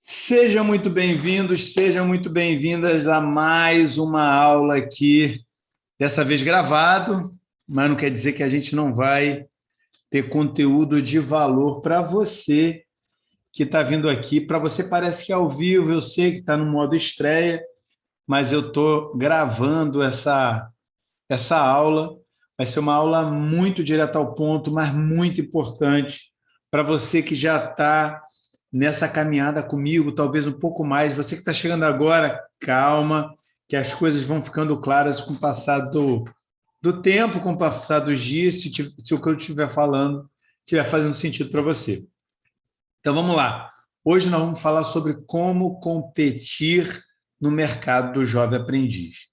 Sejam muito bem-vindos, sejam muito bem-vindas a mais uma aula aqui, dessa vez gravado, mas não quer dizer que a gente não vai ter conteúdo de valor para você que está vindo aqui. Para você parece que é ao vivo, eu sei que está no modo estreia, mas eu estou gravando essa aula. Vai ser uma aula muito direta ao ponto, mas muito importante para você que já está nessa caminhada comigo, talvez um pouco mais. Você que está chegando agora, calma, que as coisas vão ficando claras com o passar do tempo, com o passar dos dias, se o que eu estiver falando estiver fazendo sentido para você. Então, vamos lá. Hoje nós vamos falar sobre como competir no mercado do jovem aprendiz.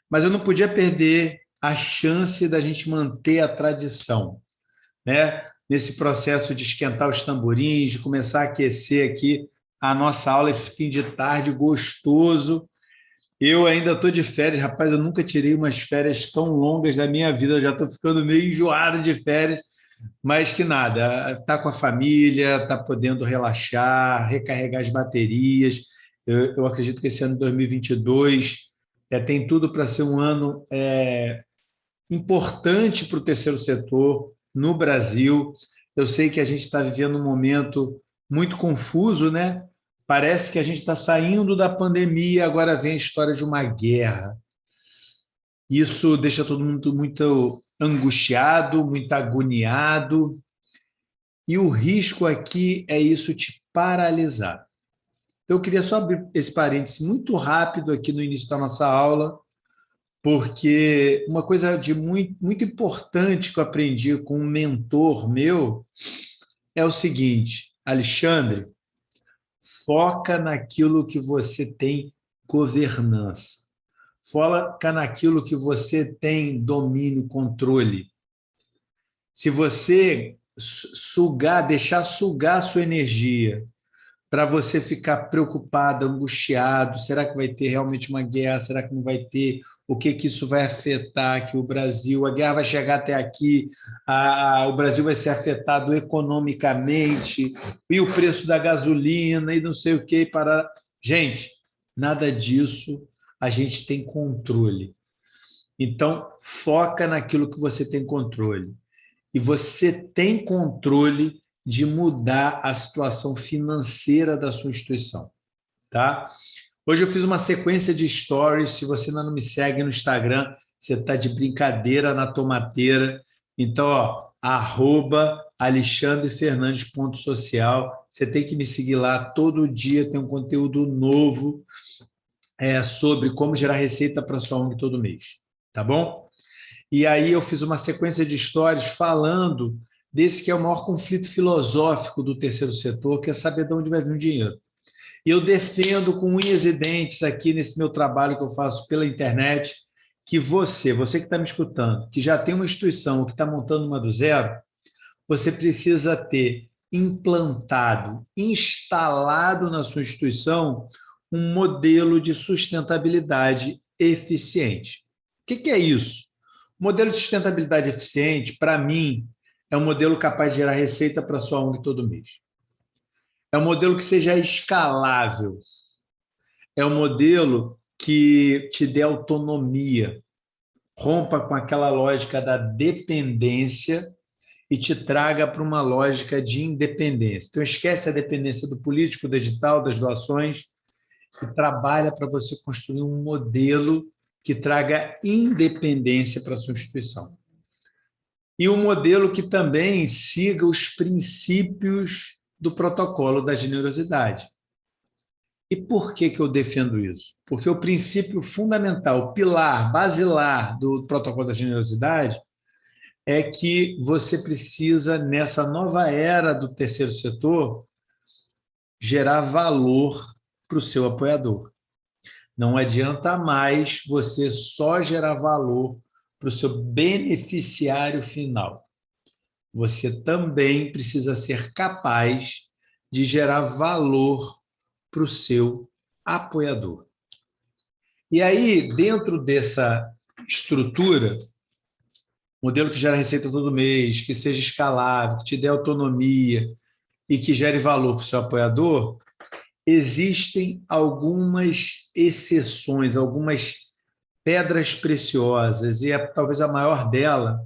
Mas eu não podia perder a chance da gente manter a tradição, né? Nesse processo de esquentar os tamborins, de começar a aquecer aqui a nossa aula, esse fim de tarde gostoso. Eu ainda estou de férias, rapaz, eu nunca tirei umas férias tão longas da minha vida, eu já estou ficando meio enjoado de férias, mas que nada, está com a família, está podendo relaxar, recarregar as baterias. Eu acredito que esse ano de 2022 tem tudo para ser um ano importante para o terceiro setor no Brasil. Eu sei que a gente está vivendo um momento muito confuso, né? Parece que a gente está saindo da pandemia, agora vem a história de uma guerra. Isso deixa todo mundo muito angustiado, muito agoniado, e o risco aqui é isso te paralisar. Então, eu queria só abrir esse parêntese muito rápido aqui no início da nossa aula, porque uma coisa de muito importante que eu aprendi com um mentor meu é o seguinte: Alexandre, foca naquilo que você tem governança, foca naquilo que você tem domínio, controle. Se você deixar sugar a sua energia para você ficar preocupado, angustiado, será que vai ter realmente uma guerra, será que não vai ter, o que isso vai afetar aqui o Brasil, a guerra vai chegar até aqui, o Brasil vai ser afetado economicamente, e o preço da gasolina, e não sei o que, para... Gente, nada disso a gente tem controle. Então, foca naquilo que você tem controle. E você tem controle de mudar a situação financeira da sua instituição, tá? Hoje eu fiz uma sequência de stories. Se você ainda não me segue no Instagram, você está de brincadeira na tomateira. Então, @alexandrefernandes.social. Você tem que me seguir lá. Todo dia tem um conteúdo novo sobre como gerar receita para sua ONG todo mês, tá bom? E aí eu fiz uma sequência de stories falando desse que é o maior conflito filosófico do terceiro setor, que é saber de onde vai vir o dinheiro. E eu defendo com unhas e dentes aqui nesse meu trabalho que eu faço pela internet, que você que está me escutando, que já tem uma instituição ou que está montando uma do zero, você precisa ter implantado, instalado na sua instituição um modelo de sustentabilidade eficiente. O que é isso? O modelo de sustentabilidade eficiente, para mim, é um modelo capaz de gerar receita para a sua ONG todo mês. É um modelo que seja escalável. É um modelo que te dê autonomia, rompa com aquela lógica da dependência e te traga para uma lógica de independência. Então, esquece a dependência do político, do edital, das doações, e trabalha para você construir um modelo que traga independência para a sua instituição. E um modelo que também siga os princípios do protocolo da generosidade. E por que eu defendo isso? Porque o princípio fundamental, o pilar basilar do protocolo da generosidade é que você precisa, nessa nova era do terceiro setor, gerar valor para o seu apoiador. Não adianta mais você só gerar valor para o seu beneficiário final. Você também precisa ser capaz de gerar valor para o seu apoiador. E aí, dentro dessa estrutura, modelo que gera receita todo mês, que seja escalável, que te dê autonomia e que gere valor para o seu apoiador, existem algumas exceções, algumas pedras preciosas, e talvez a maior dela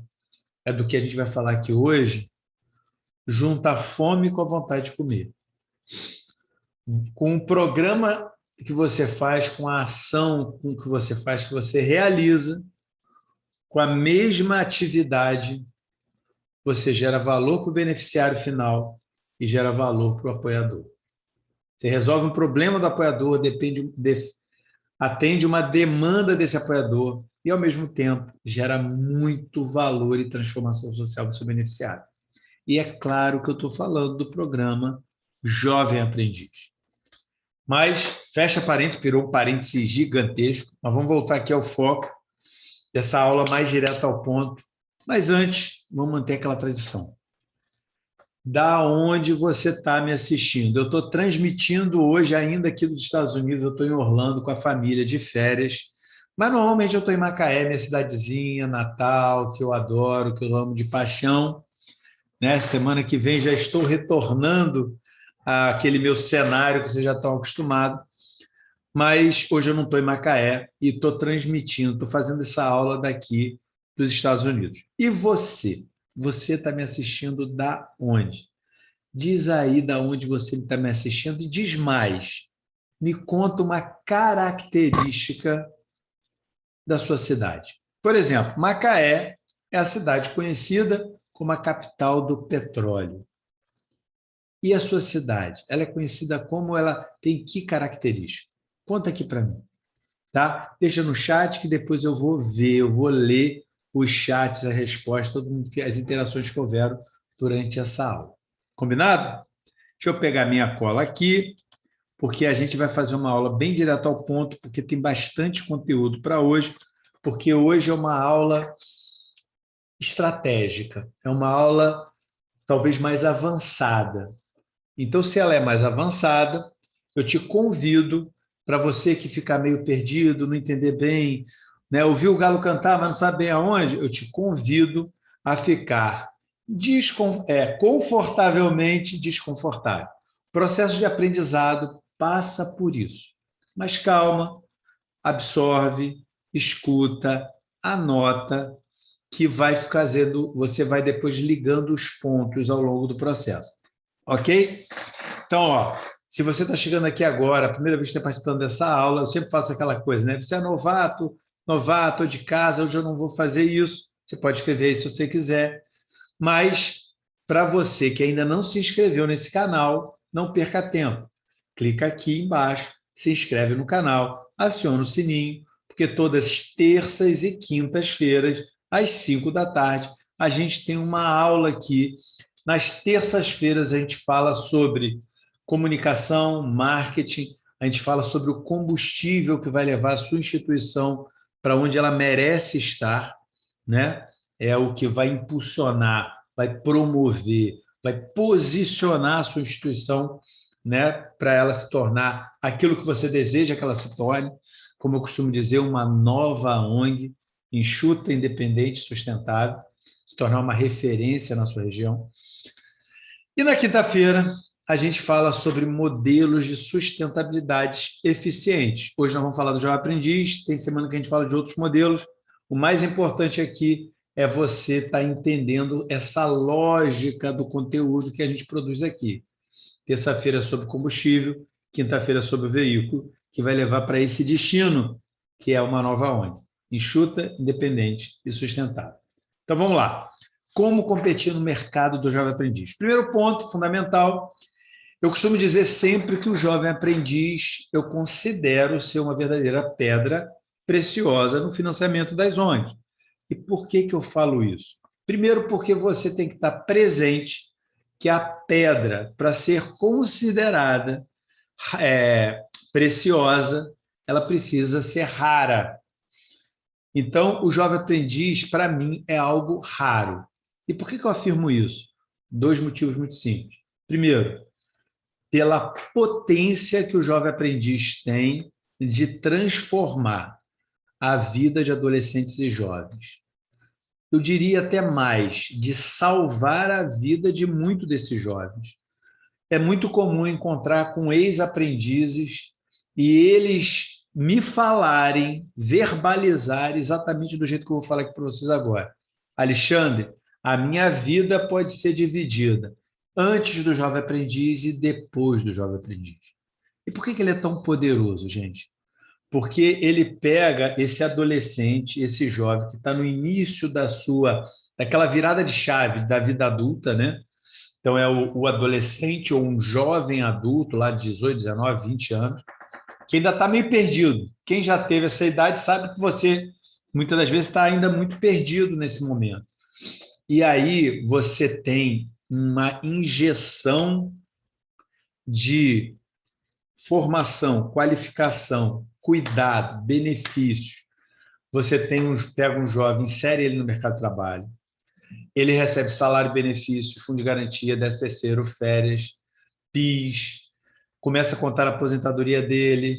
é do que a gente vai falar aqui hoje, junta a fome com a vontade de comer. Com o programa que você faz, com a ação com que você faz, que você realiza, com a mesma atividade, você gera valor para o beneficiário final e gera valor para o apoiador. Você resolve um problema do apoiador, atende uma demanda desse apoiador e, ao mesmo tempo, gera muito valor e transformação social para o seu beneficiário. E é claro que eu estou falando do programa Jovem Aprendiz. Mas, fecha parênteses, virou um parênteses gigantesco, mas vamos voltar aqui ao foco dessa aula mais direta ao ponto. Mas antes, vamos manter aquela tradição. Da onde você está me assistindo? Eu estou transmitindo hoje ainda aqui dos Estados Unidos, eu estou em Orlando com a família de férias, mas normalmente eu estou em Macaé, minha cidadezinha, Natal, que eu adoro, que eu amo de paixão. Né? Semana que vem já estou retornando àquele meu cenário que vocês já estão acostumados, mas hoje eu não estou em Macaé e estou transmitindo, estou fazendo essa aula daqui dos Estados Unidos. E você? Você está me assistindo da onde? Diz aí da onde você está me assistindo e diz mais. Me conta uma característica da sua cidade. Por exemplo, Macaé é a cidade conhecida como a capital do petróleo. E a sua cidade? Ela é conhecida como, ela tem que característica? Conta aqui para mim. Tá? Deixa no chat que depois eu vou ver, eu vou ler os chats, a resposta, todo mundo, as interações que houveram durante essa aula. Combinado? Deixa eu pegar minha cola aqui, porque a gente vai fazer uma aula bem direta ao ponto, porque tem bastante conteúdo para hoje, porque hoje é uma aula estratégica, é uma aula talvez mais avançada. Então, se ela é mais avançada, eu te convido, para você que fica meio perdido, não entender bem, né? Ouvir o galo cantar, mas não sabe bem aonde, eu te convido a ficar confortavelmente desconfortável. O processo de aprendizado passa por isso. Mas calma, absorve, escuta, anota, que vai fazendo, você vai depois ligando os pontos ao longo do processo. Ok? Então, ó, se você está chegando aqui agora, a primeira vez que está participando dessa aula, eu sempre faço aquela coisa, né? Você é novato de casa, hoje eu não vou fazer isso. Você pode escrever aí se você quiser. Mas, para você que ainda não se inscreveu nesse canal, não perca tempo. Clica aqui embaixo, se inscreve no canal, aciona o sininho, porque todas terças e quintas-feiras, às 5 da tarde, a gente tem uma aula aqui. Nas terças-feiras, a gente fala sobre comunicação, marketing, a gente fala sobre o combustível que vai levar a sua instituição para onde ela merece estar, né? É o que vai impulsionar, vai promover, vai posicionar a sua instituição, né, para ela se tornar aquilo que você deseja que ela se torne, como eu costumo dizer, uma nova ONG, enxuta, independente, sustentável, se tornar uma referência na sua região. E na quinta-feira, a gente fala sobre modelos de sustentabilidade eficientes. Hoje nós vamos falar do Jovem Aprendiz, tem semana que a gente fala de outros modelos. O mais importante aqui é você estar entendendo essa lógica do conteúdo que a gente produz aqui. Terça-feira sobre combustível, quinta-feira sobre o veículo, que vai levar para esse destino, que é uma nova ONG, enxuta, independente e sustentável. Então vamos lá. Como competir no mercado do jovem aprendiz? Primeiro ponto fundamental, eu costumo dizer sempre que o jovem aprendiz eu considero ser uma verdadeira pedra preciosa no financiamento das ONGs. E por que eu falo isso? Primeiro, porque você tem que estar presente que a pedra, para ser considerada preciosa, ela precisa ser rara. Então, o jovem aprendiz, para mim, é algo raro. E por que eu afirmo isso? Dois motivos muito simples. Primeiro, pela potência que o jovem aprendiz tem de transformar a vida de adolescentes e jovens. Eu diria até mais, de salvar a vida de muitos desses jovens. é muito comum encontrar com ex-aprendizes e eles me falarem, verbalizar exatamente do jeito que eu vou falar aqui para vocês agora. Alexandre, a minha vida pode ser dividida antes do jovem aprendiz e depois do jovem aprendiz. E por que ele é tão poderoso, gente? Porque ele pega esse adolescente, esse jovem que está no início daquela virada de chave da vida adulta, né? Então, é o adolescente ou um jovem adulto, lá de 18, 19, 20 anos, que ainda está meio perdido. Quem já teve essa idade sabe que você, muitas das vezes, está ainda muito perdido nesse momento. E aí você tem uma injeção de formação, qualificação, cuidado, benefícios. Você pega um jovem, insere ele no mercado de trabalho, ele recebe salário, benefícios, fundo de garantia, 13º, férias, PIS, começa a contar a aposentadoria dele.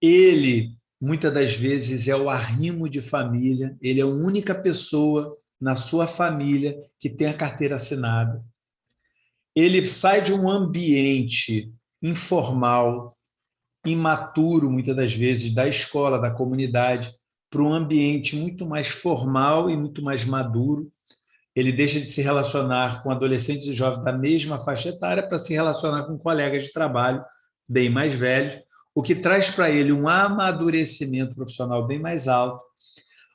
Ele, muitas das vezes, é o arrimo de família, ele é a única pessoa na sua família que tem a carteira assinada. Ele sai de um ambiente informal, imaturo, muitas das vezes, da escola, da comunidade, para um ambiente muito mais formal e muito mais maduro. Ele deixa de se relacionar com adolescentes e jovens da mesma faixa etária para se relacionar com colegas de trabalho bem mais velhos, o que traz para ele um amadurecimento profissional bem mais alto.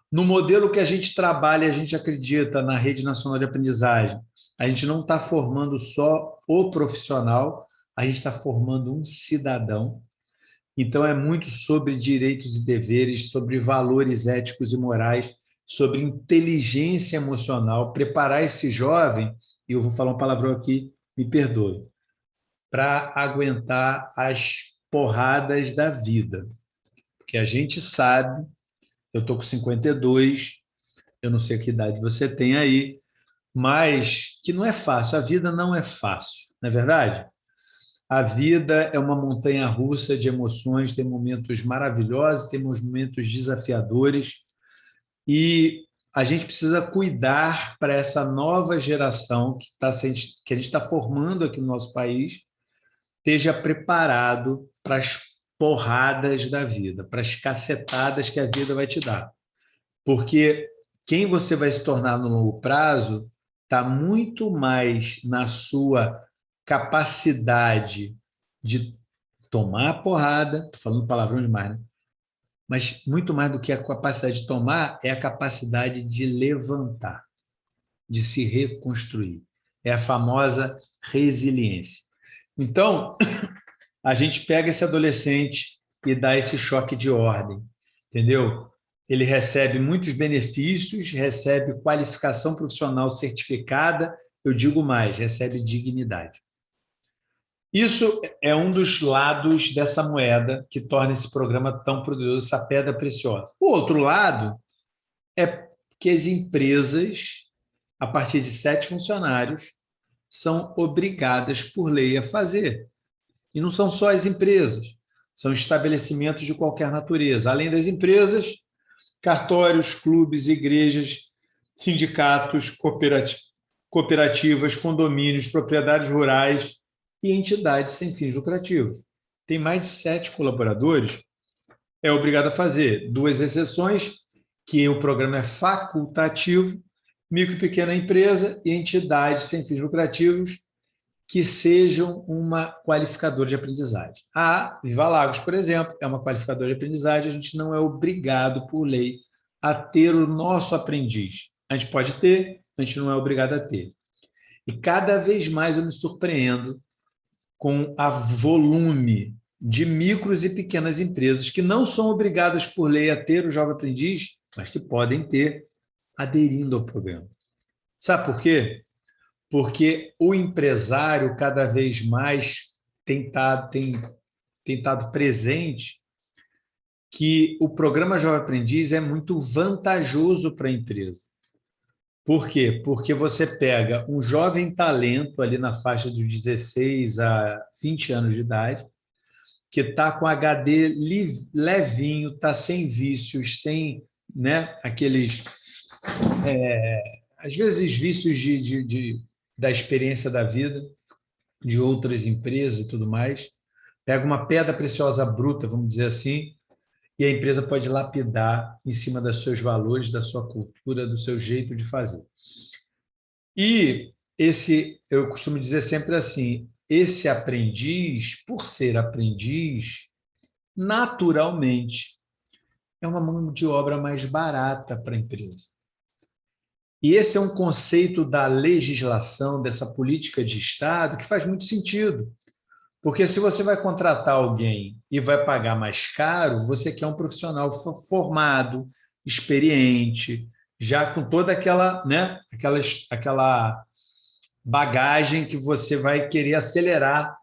No modelo que a gente trabalha, a gente acredita na Rede Nacional de Aprendizagem, a gente não está formando só o profissional, a gente está formando um cidadão. Então, é muito sobre direitos e deveres, sobre valores éticos e morais, sobre inteligência emocional, preparar esse jovem, e eu vou falar um palavrão aqui, me perdoe, para aguentar as porradas da vida. Porque a gente sabe, eu estou com 52, eu não sei que idade você tem aí, mas que não é fácil, a vida não é fácil, não é verdade? A vida é uma montanha-russa de emoções, tem momentos maravilhosos, tem momentos desafiadores, e a gente precisa cuidar para essa nova geração que a gente está formando aqui no nosso país, esteja preparado para as porradas da vida, para as cacetadas que a vida vai te dar. Porque quem você vai se tornar no longo prazo está muito mais na sua capacidade de tomar a porrada, estou falando palavrão demais, né? Mas muito mais do que a capacidade de tomar é a capacidade de levantar, de se reconstruir. É a famosa resiliência. Então, a gente pega esse adolescente e dá esse choque de ordem, entendeu? Ele recebe muitos benefícios, recebe qualificação profissional certificada, eu digo mais, recebe dignidade. Isso é um dos lados dessa moeda que torna esse programa tão poderoso, essa pedra preciosa. O outro lado é que as empresas, a partir de 7 funcionários, são obrigadas por lei a fazer. E não são só as empresas, são estabelecimentos de qualquer natureza. Além das empresas, cartórios, clubes, igrejas, sindicatos, cooperativas, condomínios, propriedades rurais e entidades sem fins lucrativos. Tem mais de 7 colaboradores, é obrigado a fazer. 2 exceções, que o programa é facultativo, micro e pequena empresa e entidades sem fins lucrativos que sejam uma qualificadora de aprendizagem. A Viva Lagos, por exemplo, é uma qualificadora de aprendizagem, a gente não é obrigado por lei a ter o nosso aprendiz. A gente pode ter, a gente não é obrigado a ter. E cada vez mais eu me surpreendo com o volume de micros e pequenas empresas que não são obrigadas por lei a ter o jovem aprendiz, mas que podem ter aderindo ao programa. Sabe por quê? Porque o empresário cada vez mais tem estado presente que o programa Jovem Aprendiz é muito vantajoso para a empresa. Por quê? Porque você pega um jovem talento ali na faixa dos 16 a 20 anos de idade, que está com HD levinho, está sem vícios, sem, né, aqueles, às vezes, vícios da experiência da vida. de outras empresas e tudo mais, pega uma pedra preciosa bruta, vamos dizer assim, e a empresa pode lapidar em cima dos seus valores, da sua cultura, do seu jeito de fazer. E eu costumo dizer sempre assim, esse aprendiz, por ser aprendiz, naturalmente, é uma mão de obra mais barata para a empresa. E esse é um conceito da legislação, dessa política de Estado, que faz muito sentido. Porque se você vai contratar alguém e vai pagar mais caro, você quer um profissional formado, experiente, já com toda aquela, né, aquela bagagem que você vai querer acelerar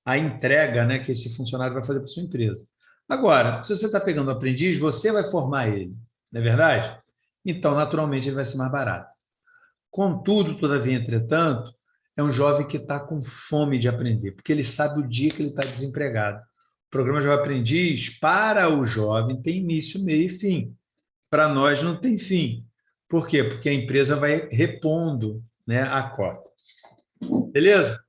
a entrega, né, que esse funcionário vai fazer para sua empresa. Agora, se você está pegando um aprendiz, você vai formar ele, não é verdade? Então, naturalmente, ele vai ser mais barato. Contudo, todavia, entretanto, é um jovem que está com fome de aprender, porque ele sabe o dia que ele está desempregado. O programa Jovem Aprendiz, para o jovem, tem início, meio e fim. Para nós, não tem fim. Por quê? Porque a empresa vai repondo, né, a cota. Beleza?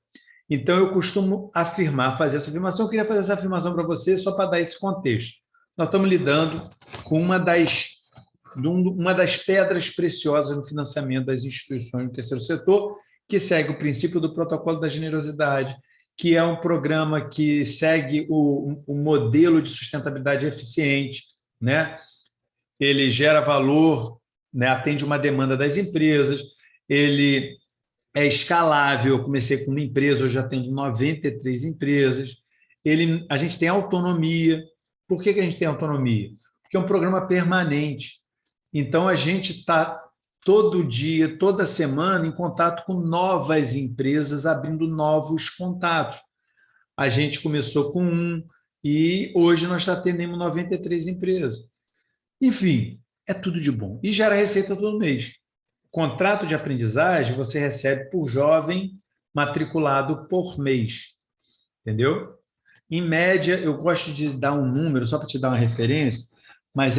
Então, eu costumo afirmar, fazer essa afirmação. Eu queria fazer essa afirmação para você só para dar esse contexto. Nós estamos lidando com uma das pedras preciosas no financiamento das instituições do terceiro setor, que segue o princípio do protocolo da generosidade, que é um programa que segue o modelo de sustentabilidade eficiente, né? Ele gera valor, né? Atende uma demanda das empresas, ele é escalável. Eu comecei com uma empresa, hoje já tenho 93 empresas. A gente tem autonomia. Por que a gente tem autonomia? Porque é um programa permanente. Então, a gente está todo dia, toda semana, em contato com novas empresas, abrindo novos contatos. A gente começou com um e hoje nós já atendemos 93 empresas. Enfim, é tudo de bom. E gera receita todo mês. Contrato de aprendizagem você recebe por jovem matriculado por mês. Entendeu? Em média, eu gosto de dar um número, só para te dar uma referência, mas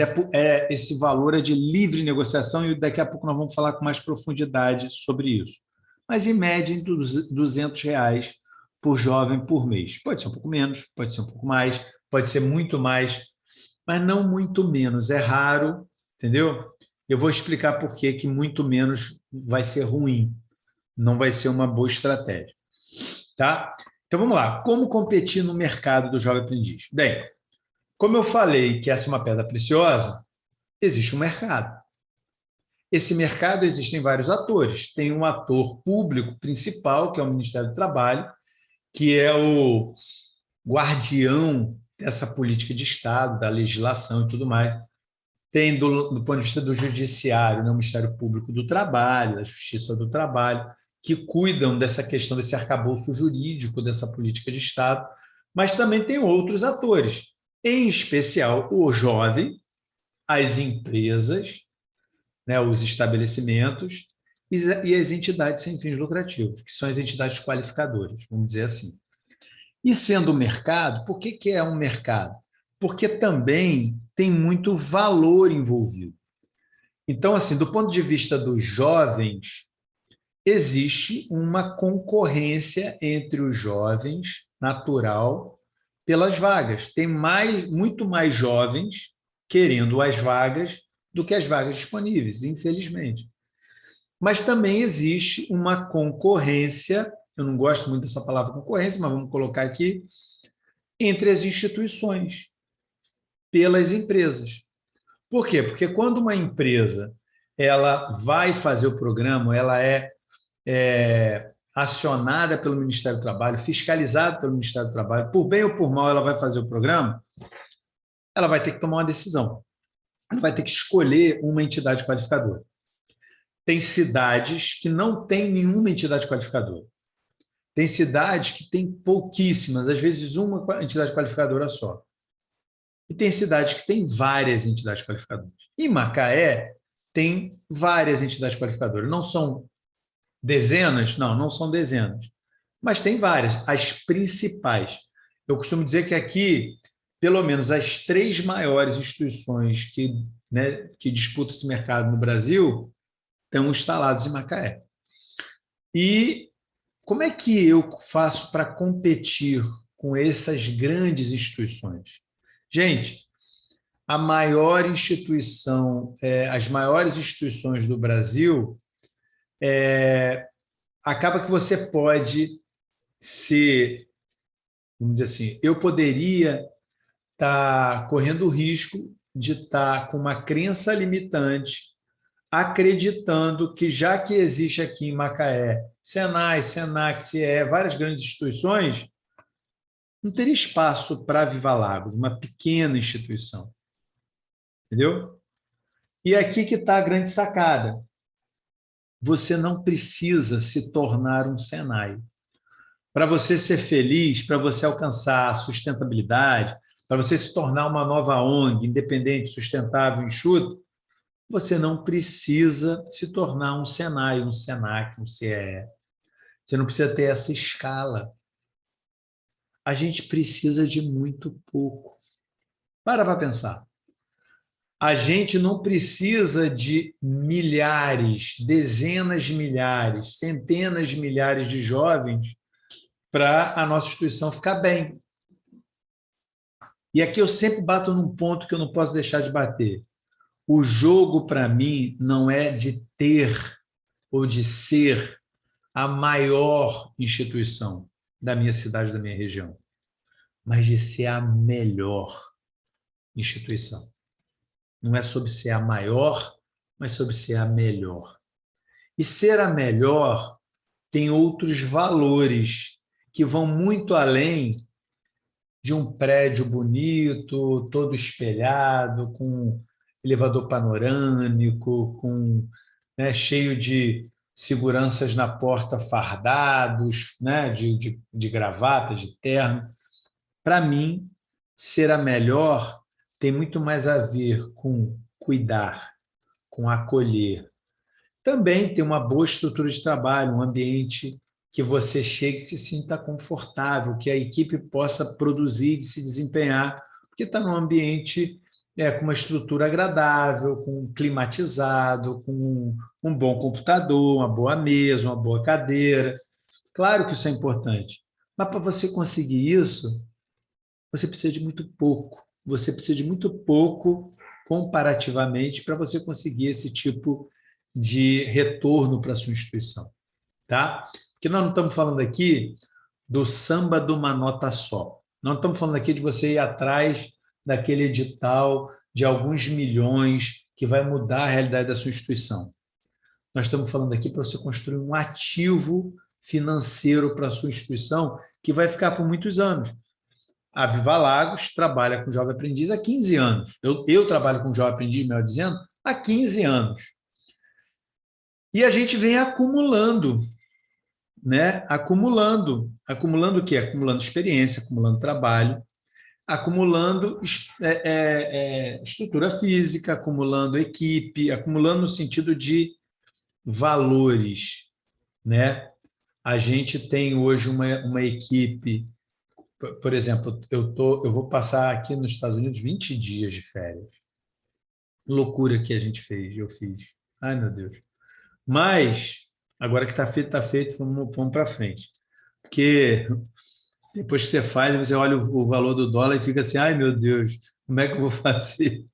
esse valor é de livre negociação e daqui a pouco nós vamos falar com mais profundidade sobre isso. Mas, em média, em R$ 200 por jovem por mês. Pode ser um pouco menos, pode ser um pouco mais, pode ser muito mais, mas não muito menos. É raro, entendeu? Eu vou explicar por que muito menos vai ser ruim, não vai ser uma boa estratégia. Tá? Então, vamos lá. Como competir no mercado do jovem aprendiz? Bem, como eu falei que essa é uma pedra preciosa, existe um mercado. Esse mercado existem vários atores. Tem um ator público principal, que é o Ministério do Trabalho, que é o guardião dessa política de Estado, da legislação e tudo mais. Tem, do ponto de vista do judiciário, né, o Ministério Público do Trabalho, da Justiça do Trabalho, que cuidam dessa questão, desse arcabouço jurídico, dessa política de Estado, mas também tem outros atores, em especial o jovem, as empresas, né, os estabelecimentos e as entidades sem fins lucrativos, que são as entidades qualificadoras, vamos dizer assim. E sendo o mercado, por que é um mercado? Porque também tem muito valor envolvido. Então, assim, do ponto de vista dos jovens, existe uma concorrência entre os jovens, natural, pelas vagas. Tem muito mais jovens querendo as vagas do que as vagas disponíveis, infelizmente. Mas também existe uma concorrência, eu não gosto muito dessa palavra concorrência, mas vamos colocar aqui, entre as instituições, pelas empresas. Por quê? Porque quando uma empresa ela vai fazer o programa, ela é acionada pelo Ministério do Trabalho, fiscalizada pelo Ministério do Trabalho, por bem ou por mal ela vai fazer o programa, ela vai ter que tomar uma decisão. Ela vai ter que escolher uma entidade qualificadora. Tem cidades que não têm nenhuma entidade qualificadora. Tem cidades que têm pouquíssimas, às vezes uma entidade qualificadora só. E tem cidades que têm várias entidades qualificadoras. Em Macaé, tem várias entidades qualificadoras. Não são dezenas? Não são dezenas. Mas tem várias, as principais. Eu costumo dizer que aqui, pelo menos as 3 maiores instituições que disputam esse mercado no Brasil estão instaladas em Macaé. E como é que eu faço para competir com essas grandes instituições? Gente, a maior instituição, as maiores instituições do Brasil, acaba que você pode ser, vamos dizer assim, eu poderia estar correndo o risco de estar com uma crença limitante, acreditando que, já que existe aqui em Macaé, Senai, Senac, CIE, várias grandes instituições, não teria espaço para Viva Lagos, uma pequena instituição. Entendeu? E aqui que está a grande sacada. Você não precisa se tornar um Senai. Para você ser feliz, para você alcançar a sustentabilidade, para você se tornar uma nova ONG, independente, sustentável, enxuta, você não precisa se tornar um Senai, um Senac, um CIE. Você não precisa ter essa escala. A gente precisa de muito pouco. Para pensar. A gente não precisa de milhares, dezenas de milhares, centenas de milhares de jovens para a nossa instituição ficar bem. E aqui eu sempre bato num ponto que eu não posso deixar de bater. O jogo, para mim, não é de ter ou de ser a maior instituição da minha cidade, da minha região, mas de ser a melhor instituição. Não é sobre ser a maior, mas sobre ser a melhor. E ser a melhor tem outros valores que vão muito além de um prédio bonito, todo espelhado, com elevador panorâmico, com, né, cheio de seguranças na porta fardados, né, de gravata, de terno. Para mim, ser a melhor tem muito mais a ver com cuidar, com acolher. Também tem uma boa estrutura de trabalho, um ambiente que você chegue e se sinta confortável, que a equipe possa produzir e se desempenhar, porque está num ambiente com uma estrutura agradável, com climatizado, com um bom computador, uma boa mesa, uma boa cadeira. Claro que isso é importante, mas para você conseguir isso, você precisa de muito pouco. Você precisa de muito pouco comparativamente para você conseguir esse tipo de retorno para a sua instituição. Tá? Porque nós não estamos falando aqui do samba de uma nota só. Nós não estamos falando aqui de você ir atrás daquele edital de alguns milhões que vai mudar a realidade da sua instituição. Nós estamos falando aqui para você construir um ativo financeiro para a sua instituição que vai ficar por muitos anos. A Viva Lagos trabalha com jovem aprendiz há 15 anos. Eu trabalho com jovem aprendiz, melhor dizendo, há 15 anos. E a gente vem acumulando, né? Acumulando o quê? Acumulando experiência, acumulando trabalho, acumulando estrutura física, acumulando equipe, acumulando no sentido de valores, né? A gente tem hoje uma equipe, por exemplo, eu vou passar aqui nos Estados Unidos 20 dias de férias. Loucura que a gente fez, eu fiz. Ai, meu Deus. Mas, agora que está feito, vamos para frente. Porque depois que você faz, você olha o valor do dólar e fica assim, ai, meu Deus, como é que eu vou fazer?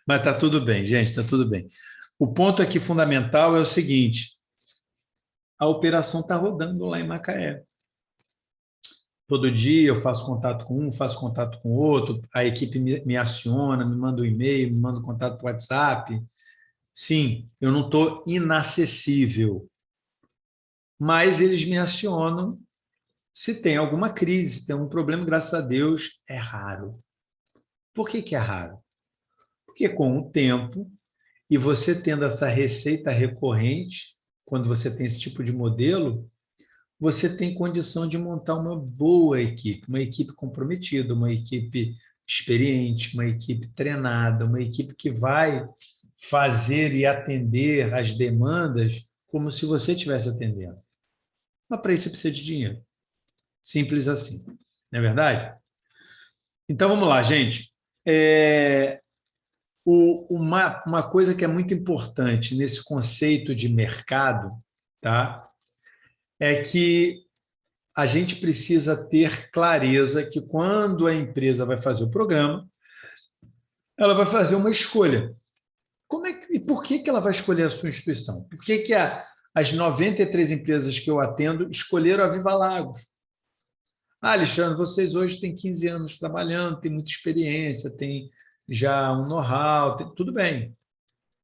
Mas está tudo bem, gente, está tudo bem. O ponto aqui fundamental é o seguinte, a operação está rodando lá em Macaé. Todo dia eu faço contato com um, faço contato com outro, a equipe me aciona, me manda um e-mail, me manda um contato por WhatsApp. Sim, eu não estou inacessível, mas eles me acionam se tem alguma crise, se tem um problema, graças a Deus, é raro. Por que é raro? Porque com o tempo, e você tendo essa receita recorrente, quando você tem esse tipo de modelo, você tem condição de montar uma boa equipe, uma equipe comprometida, uma equipe experiente, uma equipe treinada, uma equipe que vai fazer e atender as demandas como se você estivesse atendendo. Mas para isso você precisa de dinheiro. Simples assim. Não é verdade? Então, vamos lá, gente. Uma coisa que é muito importante nesse conceito de mercado, tá? É que a gente precisa ter clareza que quando a empresa vai fazer o programa, ela vai fazer uma escolha. E por que ela vai escolher a sua instituição? Por que as 93 empresas que eu atendo escolheram a Viva Lagos? Alexandre, vocês hoje têm 15 anos trabalhando, têm muita experiência, têm já um know-how, tudo bem.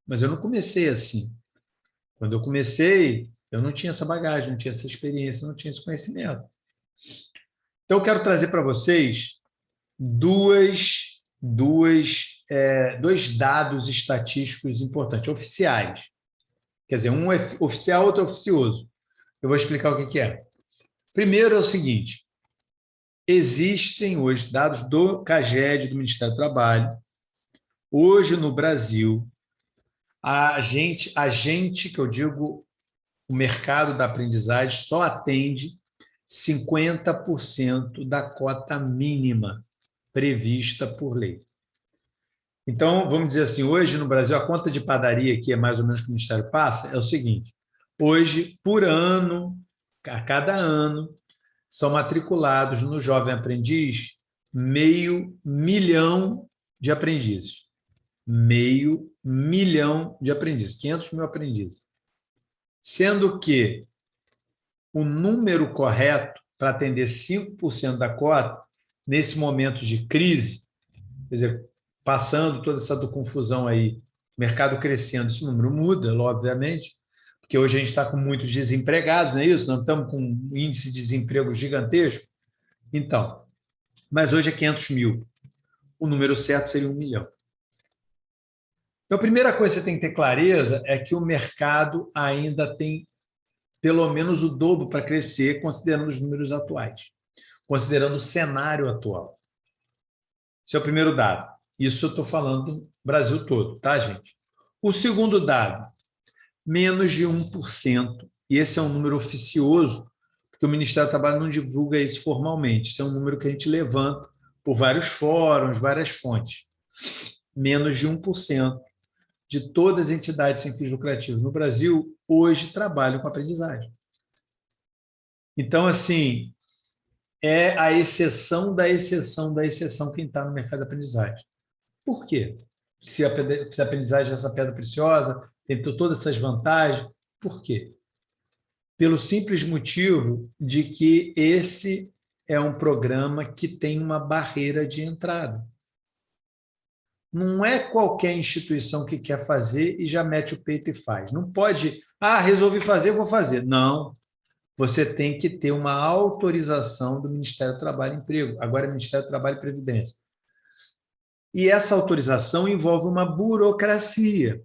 Mas eu não comecei assim. Quando eu comecei, eu não tinha essa bagagem, não tinha essa experiência, não tinha esse conhecimento. Então, eu quero trazer para vocês dois dados estatísticos importantes, oficiais. Quer dizer, um é oficial, outro é oficioso. Eu vou explicar o que é. Primeiro é o seguinte: existem hoje dados do CAGED, do Ministério do Trabalho. Hoje, no Brasil, a gente, que eu digo, o mercado da aprendizagem só atende 50% da cota mínima prevista por lei. Então, vamos dizer assim, hoje no Brasil, a conta de padaria, que é mais ou menos o que o Ministério passa, é o seguinte: hoje, por ano, a cada ano, são matriculados no Jovem Aprendiz 500.000 de aprendizes. 500.000 de aprendizes, 500 mil aprendizes. Sendo que o número correto para atender 5% da cota, nesse momento de crise, quer dizer, passando toda essa confusão aí, mercado crescendo, esse número muda, obviamente, porque hoje a gente está com muitos desempregados, não é isso? Nós estamos com um índice de desemprego gigantesco. Então, mas hoje é 500 mil. O número certo seria 1 milhão. Então, a primeira coisa que você tem que ter clareza é que o mercado ainda tem pelo menos o dobro para crescer, considerando os números atuais, considerando o cenário atual. Esse é o primeiro dado. Isso eu estou falando do Brasil todo, tá, gente? O segundo dado, menos de 1%, e esse é um número oficioso, porque o Ministério do Trabalho não divulga isso formalmente, esse é um número que a gente levanta por vários fóruns, várias fontes. Menos de 1% de todas as entidades sem fins lucrativos no Brasil hoje trabalham com aprendizagem. Então, assim, é a exceção da exceção da exceção quem está no mercado de aprendizagem. Por quê? Se a aprendizagem é essa pedra preciosa, tem todas essas vantagens, por quê? Pelo simples motivo de que esse é um programa que tem uma barreira de entrada. Não é qualquer instituição que quer fazer e já mete o peito e faz. Não pode, resolvi fazer, vou fazer. Não. Você tem que ter uma autorização do Ministério do Trabalho e Emprego. Agora é Ministério do Trabalho e Previdência. E essa autorização envolve uma burocracia.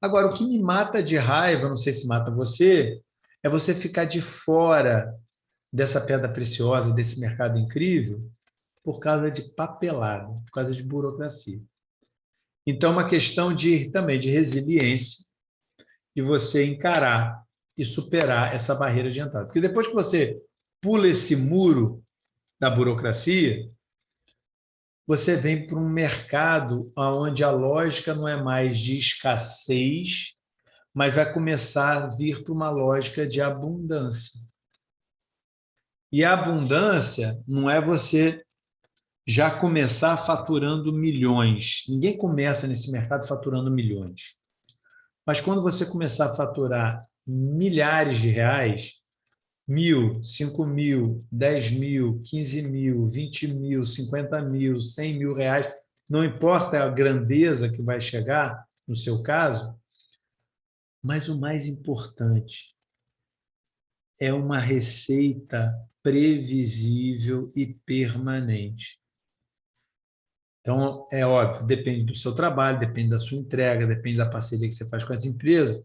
Agora, o que me mata de raiva, não sei se mata você, é você ficar de fora dessa pedra preciosa, desse mercado incrível, por causa de papelada, por causa de burocracia. Então, é uma questão também de resiliência, de você encarar e superar essa barreira de entrada. Porque depois que você pula esse muro da burocracia, você vem para um mercado onde a lógica não é mais de escassez, mas vai começar a vir para uma lógica de abundância. E a abundância não é você já começar faturando milhões. Ninguém começa nesse mercado faturando milhões. Mas quando você começar a faturar milhares de reais, 1.000, 5.000, 10.000, 15.000, 20.000, 50.000, 100.000 reais, não importa a grandeza que vai chegar, no seu caso, mas o mais importante é uma receita previsível e permanente. Então, é óbvio, depende do seu trabalho, depende da sua entrega, depende da parceria que você faz com as empresas,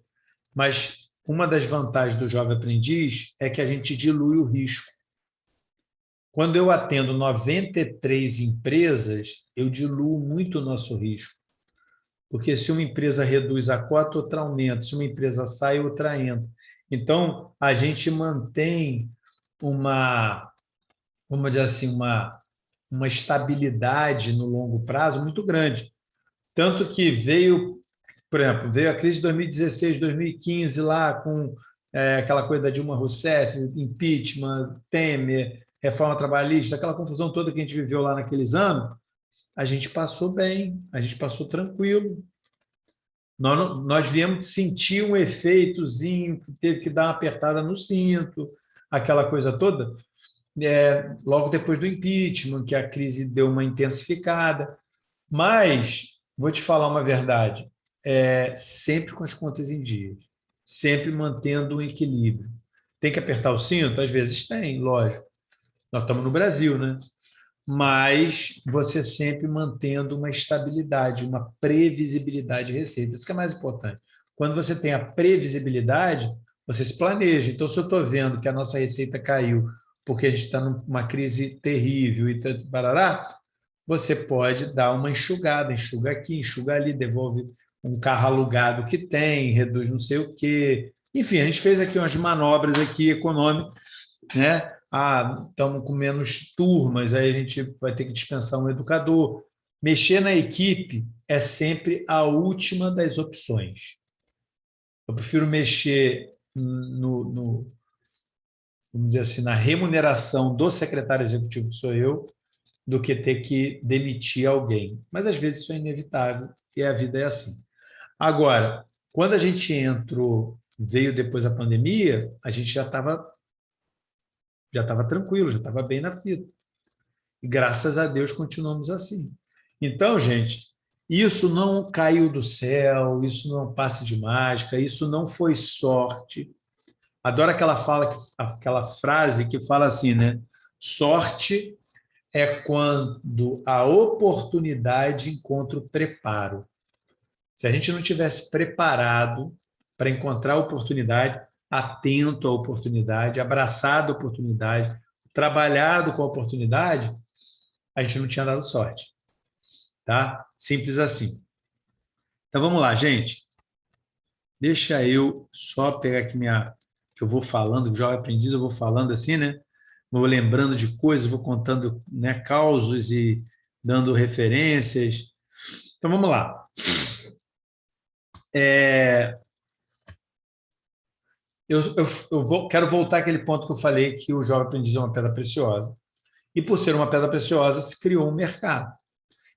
mas uma das vantagens do Jovem Aprendiz é que a gente dilui o risco. Quando eu atendo 93 empresas, eu diluo muito o nosso risco. Porque se uma empresa reduz a cota, outra aumenta. Se uma empresa sai, outra entra. Então, a gente mantém vamos dizer assim, uma estabilidade no longo prazo muito grande. Tanto que veio, por exemplo, veio a crise de 2016, 2015 lá com aquela coisa da Dilma Rousseff, impeachment, Temer, reforma trabalhista, aquela confusão toda que a gente viveu lá naqueles anos, a gente passou bem, a gente passou tranquilo. Nós viemos sentir um efeitozinho, que teve que dar uma apertada no cinto, aquela coisa toda, logo depois do impeachment, que a crise deu uma intensificada. Mas, vou te falar uma verdade, sempre com as contas em dias, sempre mantendo um equilíbrio. Tem que apertar o cinto? Às vezes tem, lógico. Nós estamos no Brasil, né? Mas você sempre mantendo uma estabilidade, uma previsibilidade de receita. Isso que é mais importante. Quando você tem a previsibilidade, você se planeja. Então, se eu estou vendo que a nossa receita caiu porque a gente está numa crise terrível e barará, você pode dar uma enxugada, enxuga aqui, enxuga ali, devolve um carro alugado que tem, reduz não sei o quê. Enfim, a gente fez aqui umas manobras aqui econômicas, né? Estamos com menos turmas, aí a gente vai ter que dispensar um educador. Mexer na equipe é sempre a última das opções. Eu prefiro mexer vamos dizer assim, na remuneração do secretário executivo, que sou eu, do que ter que demitir alguém. Mas, às vezes, isso é inevitável e a vida é assim. Agora, quando a gente veio depois da pandemia, a gente já estava tranquilo, já estava bem na fita. E, graças a Deus, continuamos assim. Então, gente, isso não caiu do céu, isso não é um passe de mágica, isso não foi sorte. Adoro aquela frase que fala assim, né? Sorte é quando a oportunidade encontra o preparo. Se a gente não tivesse preparado para encontrar a oportunidade, atento à oportunidade, abraçado a oportunidade, trabalhado com a oportunidade, a gente não tinha dado sorte. Tá? Simples assim. Então vamos lá, gente. Deixa eu só pegar aqui que eu vou falando, jovem aprendiz, eu vou falando assim, né? Vou lembrando de coisas, vou contando, né, causos e dando referências. Então vamos lá. Quero voltar àquele ponto que eu falei que o jovem aprendiz é uma pedra preciosa. E por ser uma pedra preciosa, se criou um mercado.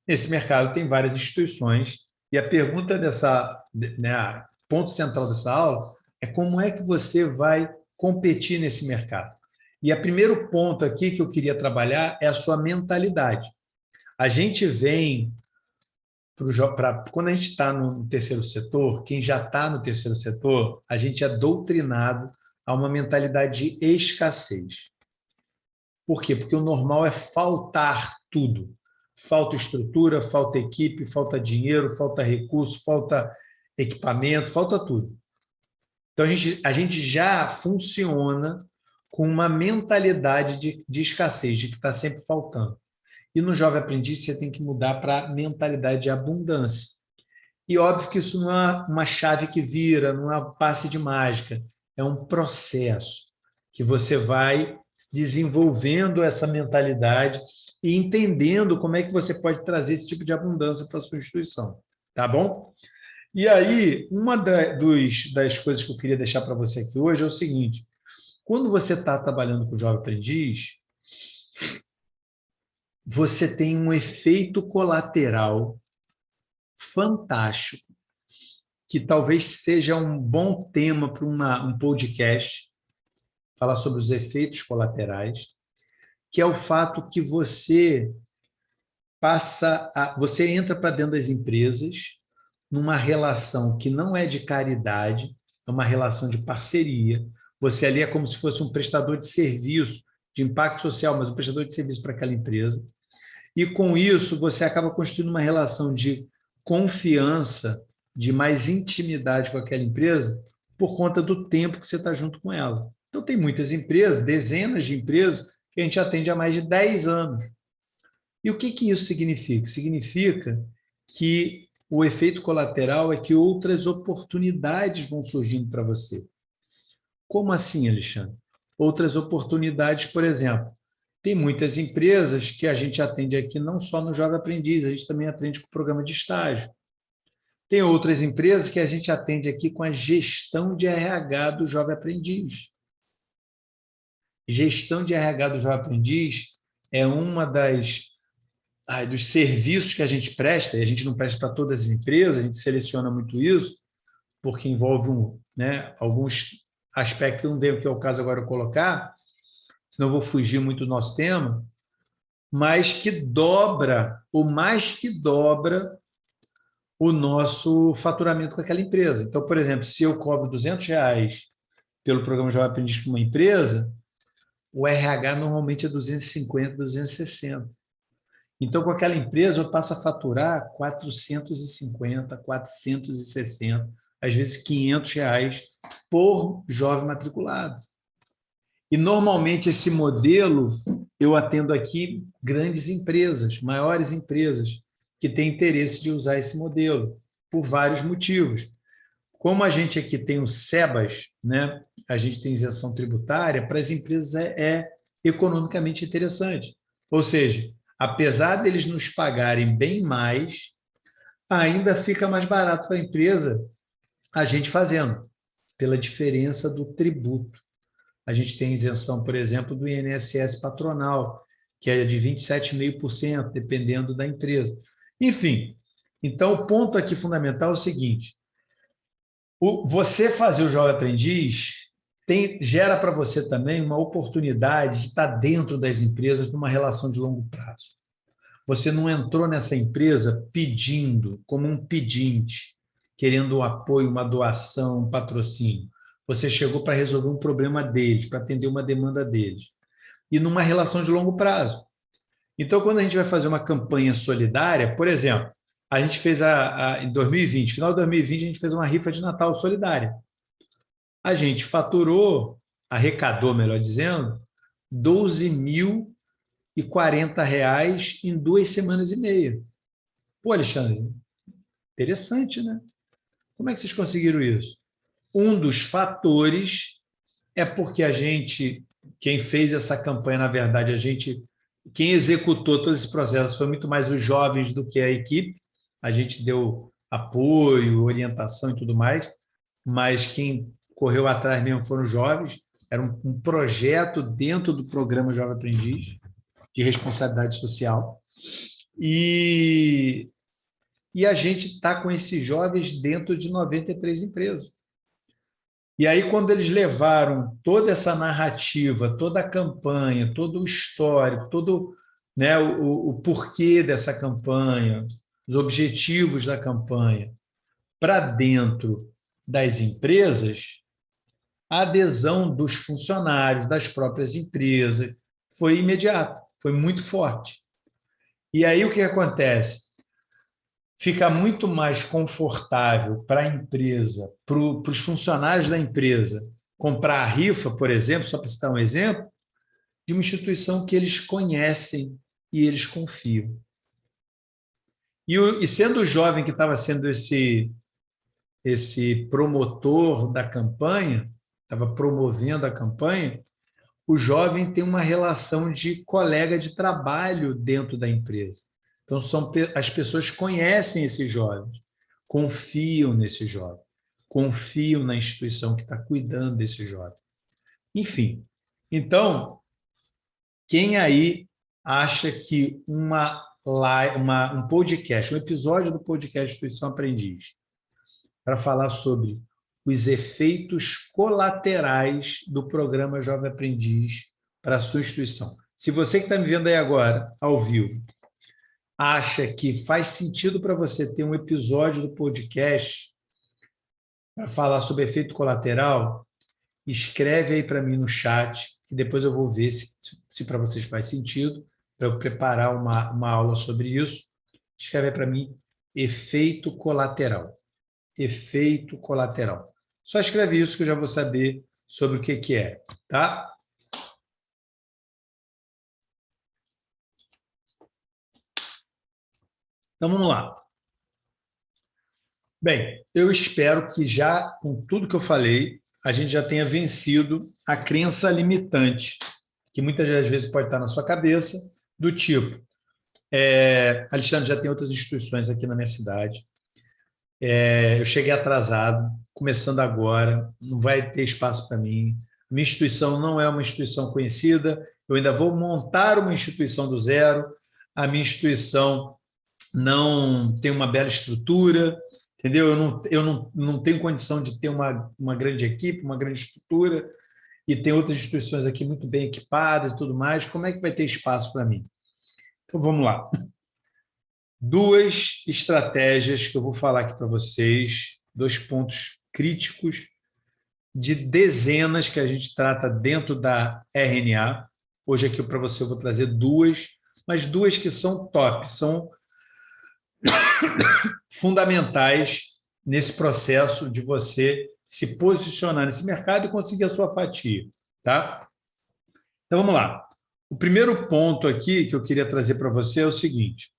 Nesse mercado tem várias instituições e a pergunta né, ponto central dessa aula é como é que você vai competir nesse mercado. E o primeiro ponto aqui que eu queria trabalhar é a sua mentalidade. A gente vem quando a gente está no terceiro setor, quem já está no terceiro setor, a gente é doutrinado a uma mentalidade de escassez. Por quê? Porque o normal é faltar tudo. Falta estrutura, falta equipe, falta dinheiro, falta recurso, falta equipamento, falta tudo. Então, a gente já funciona com uma mentalidade de escassez, de que está sempre faltando. E no Jovem Aprendiz, você tem que mudar para a mentalidade de abundância. E óbvio que isso não é uma chave que vira, não é um passe de mágica, é um processo que você vai desenvolvendo essa mentalidade e entendendo como é que você pode trazer esse tipo de abundância para a sua instituição. Tá bom? E aí, uma das coisas que eu queria deixar para você aqui hoje é o seguinte: quando você está trabalhando com o Jovem Aprendiz, você tem um efeito colateral fantástico, que talvez seja um bom tema para um podcast, falar sobre os efeitos colaterais, que é o fato que você você entra para dentro das empresas numa relação que não é de caridade, é uma relação de parceria. Você ali é como se fosse um prestador de serviço, de impacto social, mas um prestador de serviço para aquela empresa. E com isso, você acaba construindo uma relação de confiança, de mais intimidade com aquela empresa, por conta do tempo que você está junto com ela. Então, tem muitas empresas, dezenas de empresas, que a gente atende há mais de 10 anos. E o que isso significa? Significa que o efeito colateral é que outras oportunidades vão surgindo para você. Como assim, Alexandre? Outras oportunidades, por exemplo, tem muitas empresas que a gente atende aqui não só no Jovem Aprendiz, a gente também atende com o programa de estágio. Tem outras empresas que a gente atende aqui com a gestão de RH do jovem aprendiz. Gestão de RH do jovem aprendiz é uma dos serviços que a gente presta, e a gente não presta para todas as empresas, a gente seleciona muito isso, porque envolve alguns aspectos, não veio o que é o caso agora eu colocar, senão eu vou fugir muito do nosso tema, mas que dobra, ou mais que dobra, o nosso faturamento com aquela empresa. Então, por exemplo, se eu cobro R$ 200 pelo programa Jovem Aprendiz para uma empresa, o RH normalmente é 250, 260. Então, com aquela empresa, eu passo a faturar 450, 460, às vezes R$ 500 por jovem matriculado. E, normalmente, esse modelo, eu atendo aqui grandes empresas, maiores empresas, que têm interesse de usar esse modelo, por vários motivos. Como a gente aqui tem o SEBAS, a gente tem isenção tributária, para as empresas é economicamente interessante. Ou seja, apesar deles nos pagarem bem mais, ainda fica mais barato para a empresa a gente fazendo, pela diferença do tributo. A gente tem isenção, por exemplo, do INSS patronal, que é de 27,5%, dependendo da empresa. Enfim, então o ponto aqui fundamental é o seguinte: você fazer o Jovem Aprendiz gera para você também uma oportunidade de estar dentro das empresas numa relação de longo prazo. Você não entrou nessa empresa pedindo, como um pedinte, querendo um apoio, uma doação, um patrocínio. Você chegou para resolver um problema deles, para atender uma demanda deles. E numa relação de longo prazo. Então, quando a gente vai fazer uma campanha solidária, por exemplo, a gente fez em 2020, final de 2020, a gente fez uma rifa de Natal solidária. A gente arrecadou, melhor dizendo, R$ 12.040 em 2 semanas e meia. Pô, Alexandre, interessante, né? Como é que vocês conseguiram isso? Um dos fatores é porque quem fez essa campanha, na verdade, quem executou todo esse processo foi muito mais os jovens do que a equipe. A gente deu apoio, orientação e tudo mais, mas quem correu atrás mesmo foram os jovens. Era um projeto dentro do programa Jovem Aprendiz, de responsabilidade social. E a gente está com esses jovens dentro de 93 empresas. E aí, quando eles levaram toda essa narrativa, toda a campanha, todo o histórico, todo o porquê dessa campanha, os objetivos da campanha, para dentro das empresas, a adesão dos funcionários, das próprias empresas, foi imediata, foi muito forte. E aí o que acontece? Fica muito mais confortável para a empresa, para os funcionários da empresa, comprar a rifa, por exemplo, só para citar um exemplo, de uma instituição que eles conhecem e eles confiam. E sendo o jovem que estava sendo esse promotor da campanha, estava promovendo a campanha, o jovem tem uma relação de colega de trabalho dentro da empresa. Então, as pessoas conhecem esse jovem, confiam nesse jovem, confiam na instituição que está cuidando desse jovem. Enfim, então, quem aí acha que um podcast, um episódio do podcast Instituição Aprendiz, para falar sobre os efeitos colaterais do programa Jovem Aprendiz para a sua instituição. Se você que está me vendo aí agora, ao vivo, acha que faz sentido para você ter um episódio do podcast para falar sobre efeito colateral, escreve aí para mim no chat, que depois eu vou ver se para vocês faz sentido, para eu preparar uma aula sobre isso. Escreve aí para mim, efeito colateral. Efeito colateral. Só escreve isso que eu já vou saber sobre o que é, tá? Então, vamos lá. Bem, eu espero que já, com tudo que eu falei, a gente já tenha vencido a crença limitante, que muitas das vezes pode estar na sua cabeça, do tipo, Alexandre, já tem outras instituições aqui na minha cidade, Eu cheguei atrasado, começando agora, não vai ter espaço para mim. Minha instituição não é uma instituição conhecida, eu ainda vou montar uma instituição do zero. A minha instituição não tem uma bela estrutura, entendeu? Eu não tenho condição de ter uma grande equipe, uma grande estrutura, e tem outras instituições aqui muito bem equipadas e tudo mais. Como é que vai ter espaço para mim? Então, vamos lá. Duas estratégias que eu vou falar aqui para vocês, dois pontos críticos de dezenas que a gente trata dentro da RNA. Hoje aqui para você eu vou trazer duas, mas duas que são top, são fundamentais nesse processo de você se posicionar nesse mercado e conseguir a sua fatia, tá? Então, vamos lá. O primeiro ponto aqui que eu queria trazer para você é o seguinte.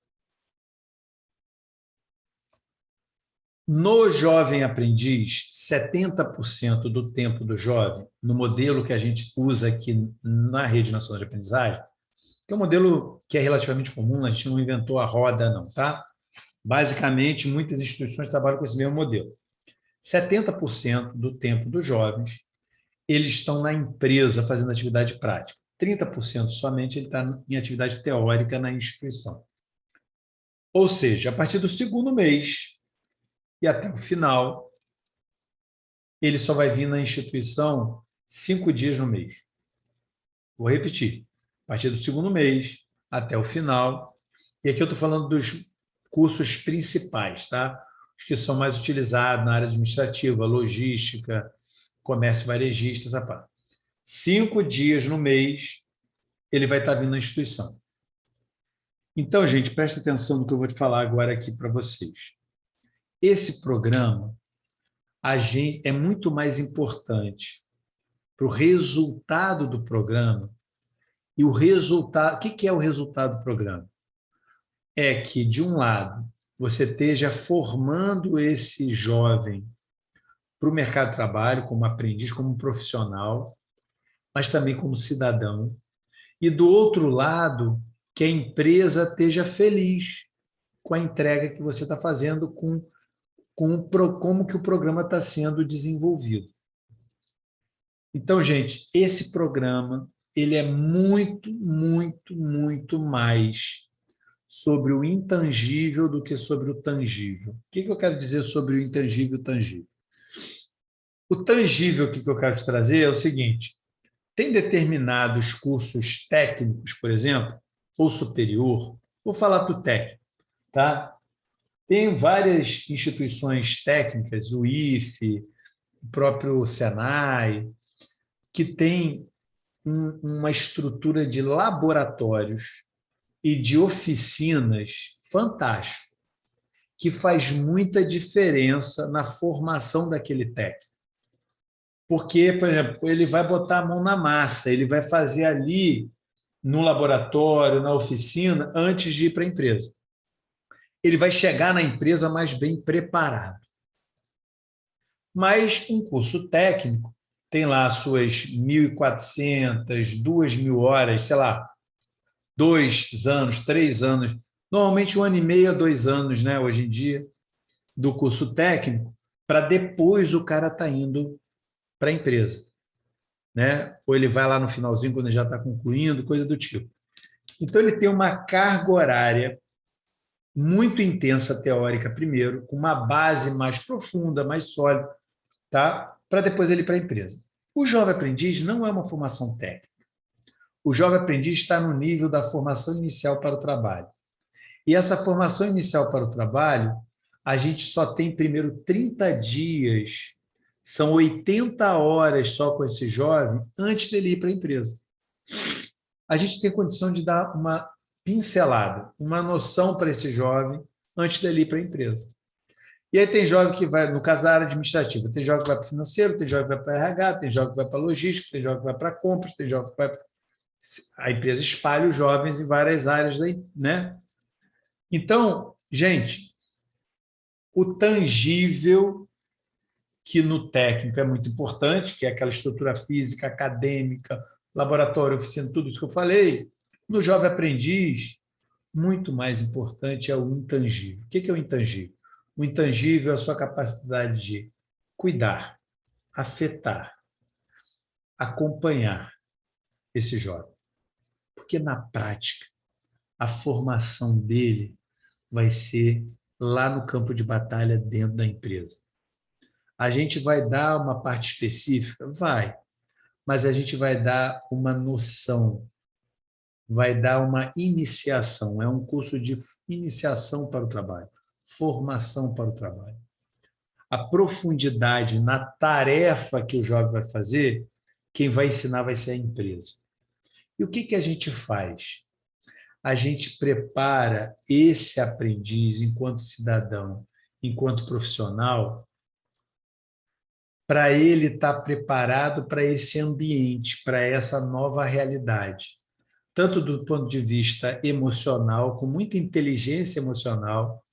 No jovem aprendiz, 70% do tempo do jovem, no modelo que a gente usa aqui na Rede Nacional de Aprendizagem, que é um modelo que é relativamente comum, a gente não inventou a roda, não, tá? Basicamente, muitas instituições trabalham com esse mesmo modelo. 70% do tempo dos jovens, eles estão na empresa fazendo atividade prática. 30% somente ele está em atividade teórica na instituição. Ou seja, a partir do segundo mês e até o final, ele só vai vir na instituição 5 dias no mês. Vou repetir. A partir do segundo mês até o final. E aqui eu estou falando dos cursos principais, tá? Os que são mais utilizados na área administrativa, logística, comércio varejista, essa parte. 5 dias no mês, ele vai estar vindo na instituição. Então, gente, presta atenção no que eu vou te falar agora aqui para vocês. Esse programa é muito mais importante para o resultado do programa. E o resultado, o que é o resultado do programa? É que, de um lado, você esteja formando esse jovem para o mercado de trabalho, como aprendiz, como profissional, mas também como cidadão. E, do outro lado, que a empresa esteja feliz com a entrega que você está fazendo, como que o programa está sendo desenvolvido. Então, gente, esse programa ele é muito, muito, muito mais sobre o intangível do que sobre o tangível. O que eu quero dizer sobre o intangível e o tangível? O tangível que eu quero te trazer é o seguinte: tem determinados cursos técnicos, por exemplo, ou superior, vou falar do técnico, tá? Tem várias instituições técnicas, o IFE, o próprio Senai, que tem uma estrutura de laboratórios e de oficinas fantástico, que faz muita diferença na formação daquele técnico. Porque, por exemplo, ele vai botar a mão na massa, ele vai fazer ali no laboratório, na oficina, antes de ir para a empresa. Ele vai chegar na empresa mais bem preparado. Mas um curso técnico tem lá suas 1.400, 2.000 horas, sei lá, 2 anos, 3 anos, normalmente 1 ano e meio a 2 anos, né, hoje em dia, do curso técnico, para depois o cara estar indo para a empresa, né? Ou ele vai lá no finalzinho, quando ele já está concluindo, coisa do tipo. Então, ele tem uma carga horária muito intensa teórica primeiro, com uma base mais profunda, mais sólida, tá? Para depois ele ir para a empresa. O jovem aprendiz não é uma formação técnica. O jovem aprendiz está no nível da formação inicial para o trabalho. E essa formação inicial para o trabalho, a gente só tem primeiro 30 dias, são 80 horas só com esse jovem antes dele ir para a empresa. A gente tem condição de dar uma pincelada, uma noção para esse jovem antes dele ir para a empresa. E aí tem jovem que vai, no caso da área administrativa, tem jovem que vai para o financeiro, tem jovem que vai para RH, tem jovem que vai para a logística, tem jovem que vai para compras, tem jovem que vai para... A empresa espalha os jovens em várias áreas, né? Então, gente, o tangível, que no técnico é muito importante, que é aquela estrutura física, acadêmica, laboratório, oficina, tudo isso que eu falei, no jovem aprendiz, muito mais importante é o intangível. O que é o intangível? O intangível é a sua capacidade de cuidar, afetar, acompanhar esse jovem. Porque, na prática, a formação dele vai ser lá no campo de batalha, dentro da empresa. A gente vai dar uma parte específica? Vai, mas a gente vai dar uma noção, vai dar uma iniciação. É um curso de iniciação para o trabalho, formação para o trabalho. A profundidade na tarefa que o jovem vai fazer, quem vai ensinar vai ser a empresa. E o que a gente faz? A gente prepara esse aprendiz, enquanto cidadão, enquanto profissional, para ele estar preparado para esse ambiente, para essa nova realidade. Tanto do ponto de vista emocional, com muita inteligência emocional,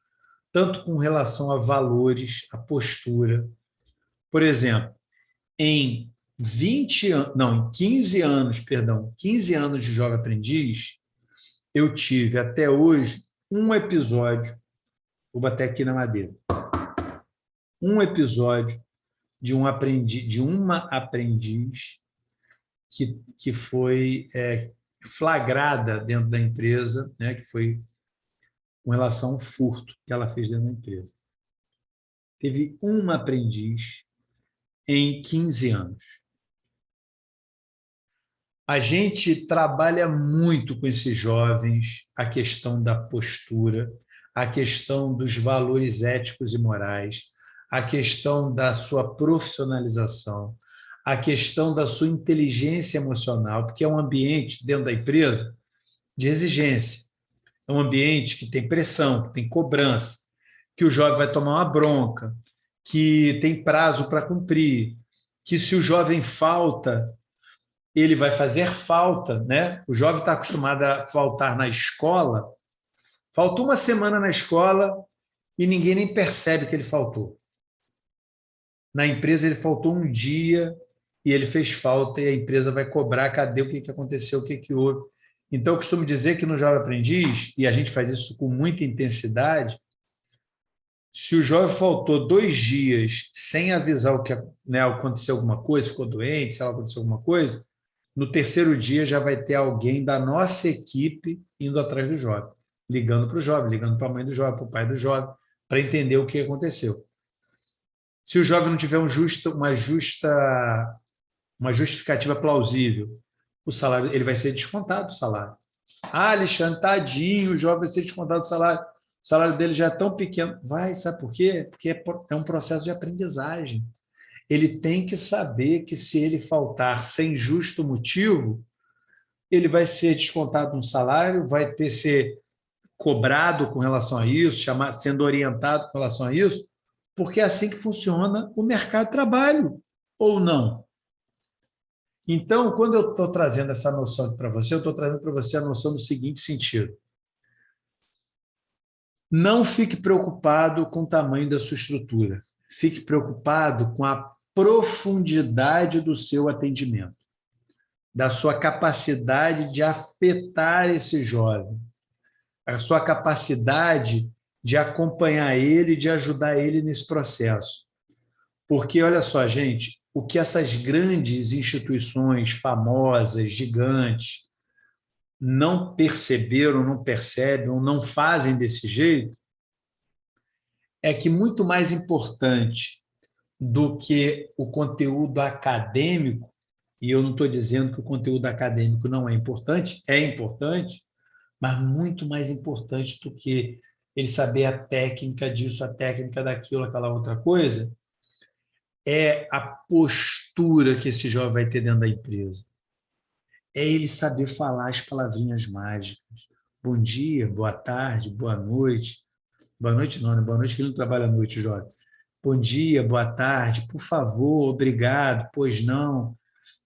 tanto com relação a valores, a postura. Por exemplo, em 15 anos, 15 anos de jovem aprendiz, eu tive até hoje um episódio, vou bater aqui na madeira, um episódio de uma aprendiz que foi flagrada dentro da empresa, né, que foi com relação ao furto que ela fez dentro da empresa. Teve uma aprendiz em 15 anos. A gente trabalha muito com esses jovens a questão da postura, a questão dos valores éticos e morais, a questão da sua profissionalização, a questão da sua inteligência emocional, porque é um ambiente dentro da empresa de exigência. É um ambiente que tem pressão, que tem cobrança, que o jovem vai tomar uma bronca, que tem prazo para cumprir, que se o jovem falta, ele vai fazer falta, né? O jovem está acostumado a faltar na escola, faltou uma semana na escola e ninguém nem percebe que ele faltou. Na empresa ele faltou um dia e ele fez falta e a empresa vai cobrar, cadê o que aconteceu, o que houve. Então, eu costumo dizer que no Jovem Aprendiz, e a gente faz isso com muita intensidade, se o jovem faltou 2 dias sem avisar o que, né, aconteceu alguma coisa, ficou doente, se aconteceu alguma coisa, no terceiro dia já vai ter alguém da nossa equipe indo atrás do jovem, ligando para o jovem, ligando para a mãe do jovem, para o pai do jovem, para entender o que aconteceu. Se o jovem não tiver uma justificativa plausível, o salário, ele vai ser descontado do salário. Ah, Alexandre, tadinho, o jovem vai ser descontado do salário. O salário dele já é tão pequeno. Vai, sabe por quê? Porque é um processo de aprendizagem. Ele tem que saber que se ele faltar sem justo motivo, ele vai ser descontado no salário, vai ter ser cobrado com relação a isso, sendo orientado com relação a isso, porque é assim que funciona o mercado de trabalho, ou não? Então, quando eu estou trazendo essa noção para você, eu estou trazendo para você a noção do seguinte sentido. Não fique preocupado com o tamanho da sua estrutura. Fique preocupado com a profundidade do seu atendimento, da sua capacidade de afetar esse jovem, a sua capacidade de acompanhar ele, de ajudar ele nesse processo. Porque, olha só, gente, o que essas grandes instituições famosas, gigantes, não perceberam, não percebem, ou não fazem desse jeito, é que muito mais importante do que o conteúdo acadêmico, e eu não estou dizendo que o conteúdo acadêmico não é importante, mas muito mais importante do que ele saber a técnica disso, a técnica daquilo, aquela outra coisa, é a postura que esse jovem vai ter dentro da empresa. É ele saber falar as palavrinhas mágicas. Bom dia, boa tarde, boa noite. Boa noite não, né? Boa noite que ele não trabalha à noite, jovem. Bom dia, boa tarde, por favor, obrigado, pois não.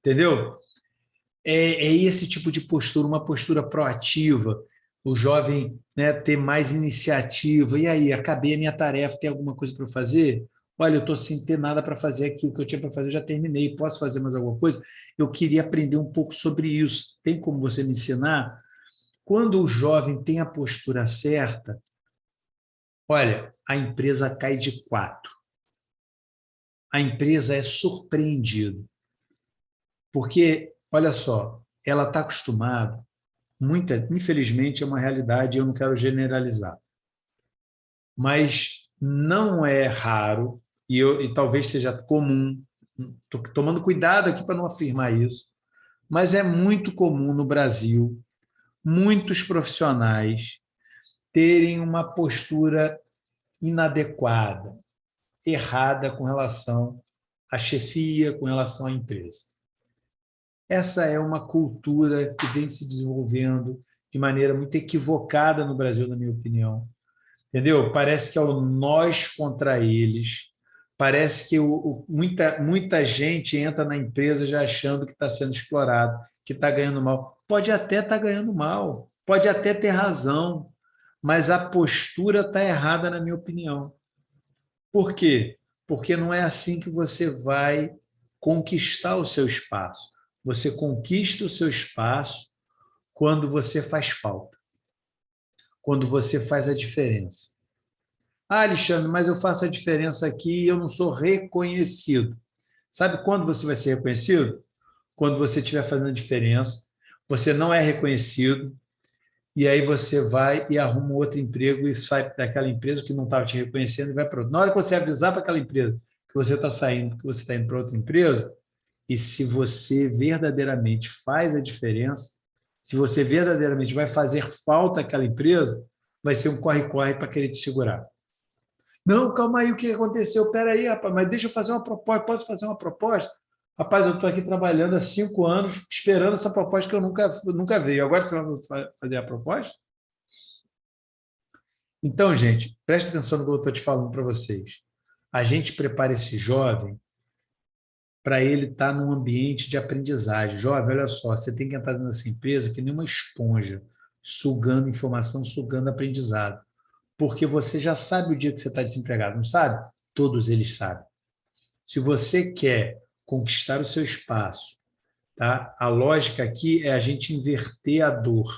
Entendeu? É esse tipo de postura, uma postura proativa. O jovem, né, ter mais iniciativa. E aí, acabei a minha tarefa, tem alguma coisa para fazer? Olha, eu estou sem ter nada para fazer aqui, o que eu tinha para fazer eu já terminei, posso fazer mais alguma coisa? Eu queria aprender um pouco sobre isso. Tem como você me ensinar? Quando o jovem tem a postura certa, olha, a empresa cai de 4. A empresa é surpreendida. Porque, olha só, ela está acostumada, infelizmente é uma realidade, eu não quero generalizar, mas não é raro, e talvez seja comum, estou tomando cuidado aqui para não afirmar isso, mas é muito comum no Brasil muitos profissionais terem uma postura inadequada, errada com relação à chefia, com relação à empresa. Essa é uma cultura que vem se desenvolvendo de maneira muito equivocada no Brasil, na minha opinião. Entendeu? Parece que é o nós contra eles. Parece que muita gente entra na empresa já achando que está sendo explorado, que está ganhando mal. Pode até estar ganhando mal, pode até ter razão, mas a postura está errada, na minha opinião. Por quê? Porque não é assim que você vai conquistar o seu espaço. Você conquista o seu espaço quando você faz falta, quando você faz a diferença. Ah, Alexandre, mas eu faço a diferença aqui e eu não sou reconhecido. Sabe quando você vai ser reconhecido? Quando você estiver fazendo a diferença, você não é reconhecido, e aí você vai e arruma outro emprego e sai daquela empresa que não estava te reconhecendo e vai para outra. Na hora que você avisar para aquela empresa que você está saindo, que você está indo para outra empresa, e se você verdadeiramente faz a diferença, se você verdadeiramente vai fazer falta àquela empresa, vai ser um corre-corre para querer te segurar. Não, calma aí, o que aconteceu? Espera aí, rapaz, mas deixa eu fazer uma proposta. Posso fazer uma proposta? Rapaz, eu estou aqui trabalhando há 5 anos, esperando essa proposta que eu nunca veio. Agora você vai fazer a proposta? Então, gente, preste atenção no que eu estou te falando para vocês. A gente prepara esse jovem para ele estar num ambiente de aprendizagem. Jovem, olha só, você tem que entrar nessa empresa que nem uma esponja, sugando informação, sugando aprendizado. Porque você já sabe o dia que você está desempregado, não sabe? Todos eles sabem. Se você quer conquistar o seu espaço, tá? A lógica aqui é a gente inverter a dor.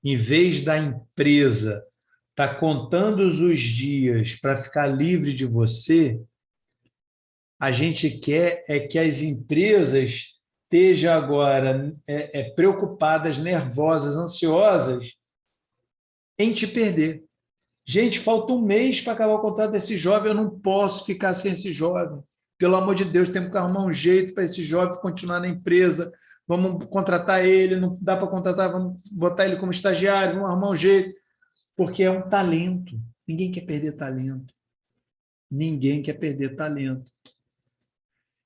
Em vez da empresa estar contando os dias para ficar livre de você, a gente quer é que as empresas estejam agora preocupadas, nervosas, ansiosas em te perder. Gente, falta 1 mês para acabar o contrato desse jovem, eu não posso ficar sem esse jovem. Pelo amor de Deus, temos que arrumar um jeito para esse jovem continuar na empresa. Vamos contratar ele, não dá para contratar, vamos botar ele como estagiário, vamos arrumar um jeito. Porque é um talento. Ninguém quer perder talento. Ninguém quer perder talento.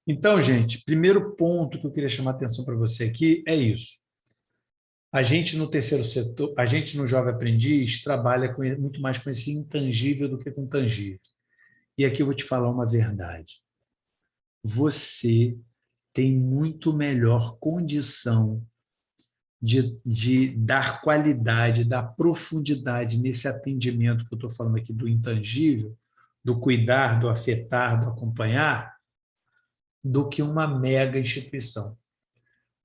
Então, gente, primeiro ponto que eu queria chamar a atenção para você aqui é isso. A gente no terceiro setor, a gente no Jovem Aprendiz trabalha muito mais com esse intangível do que com o tangível. E aqui eu vou te falar uma verdade. Você tem muito melhor condição de dar qualidade, dar profundidade nesse atendimento que eu estou falando aqui do intangível, do cuidar, do afetar, do acompanhar, do que uma mega instituição.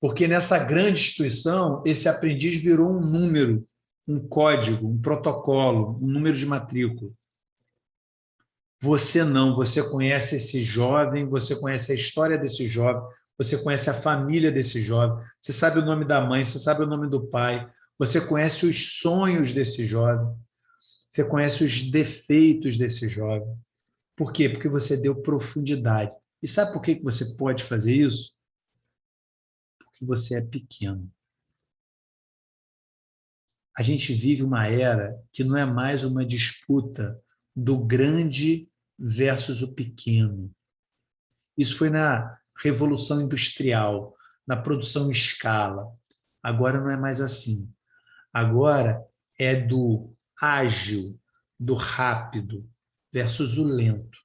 Porque nessa grande instituição, esse aprendiz virou um número, um código, um protocolo, um número de matrícula. Você não, você conhece esse jovem, você conhece a história desse jovem, você conhece a família desse jovem, você sabe o nome da mãe, você sabe o nome do pai, você conhece os sonhos desse jovem, você conhece os defeitos desse jovem. Por quê? Porque você deu profundidade. E sabe por que você pode fazer isso? Porque você é pequeno. A gente vive uma era que não é mais uma disputa do grande versus o pequeno. Isso foi na Revolução Industrial, na produção em escala. Agora não é mais assim. Agora é do ágil, do rápido versus o lento.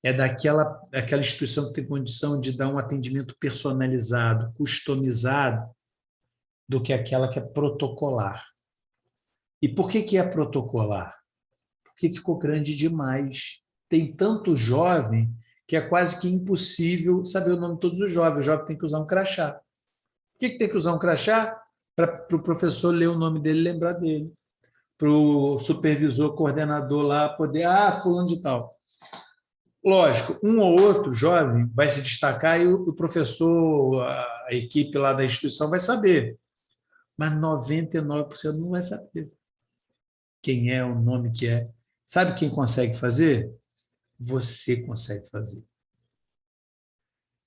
É daquela instituição que tem condição de dar um atendimento personalizado, customizado, do que aquela que é protocolar. E por que é protocolar? Porque ficou grande demais. Tem tanto jovem que é quase que impossível saber o nome de todos os jovens. O jovem tem que usar um crachá. Por que tem que usar um crachá? Para o professor ler o nome dele e lembrar dele. para o supervisor, coordenador lá poder, fulano de tal. Lógico, um ou outro jovem vai se destacar e o professor, a equipe lá da instituição vai saber, mas 99% não vai saber quem é, o nome que é. Sabe quem consegue fazer? Você consegue fazer.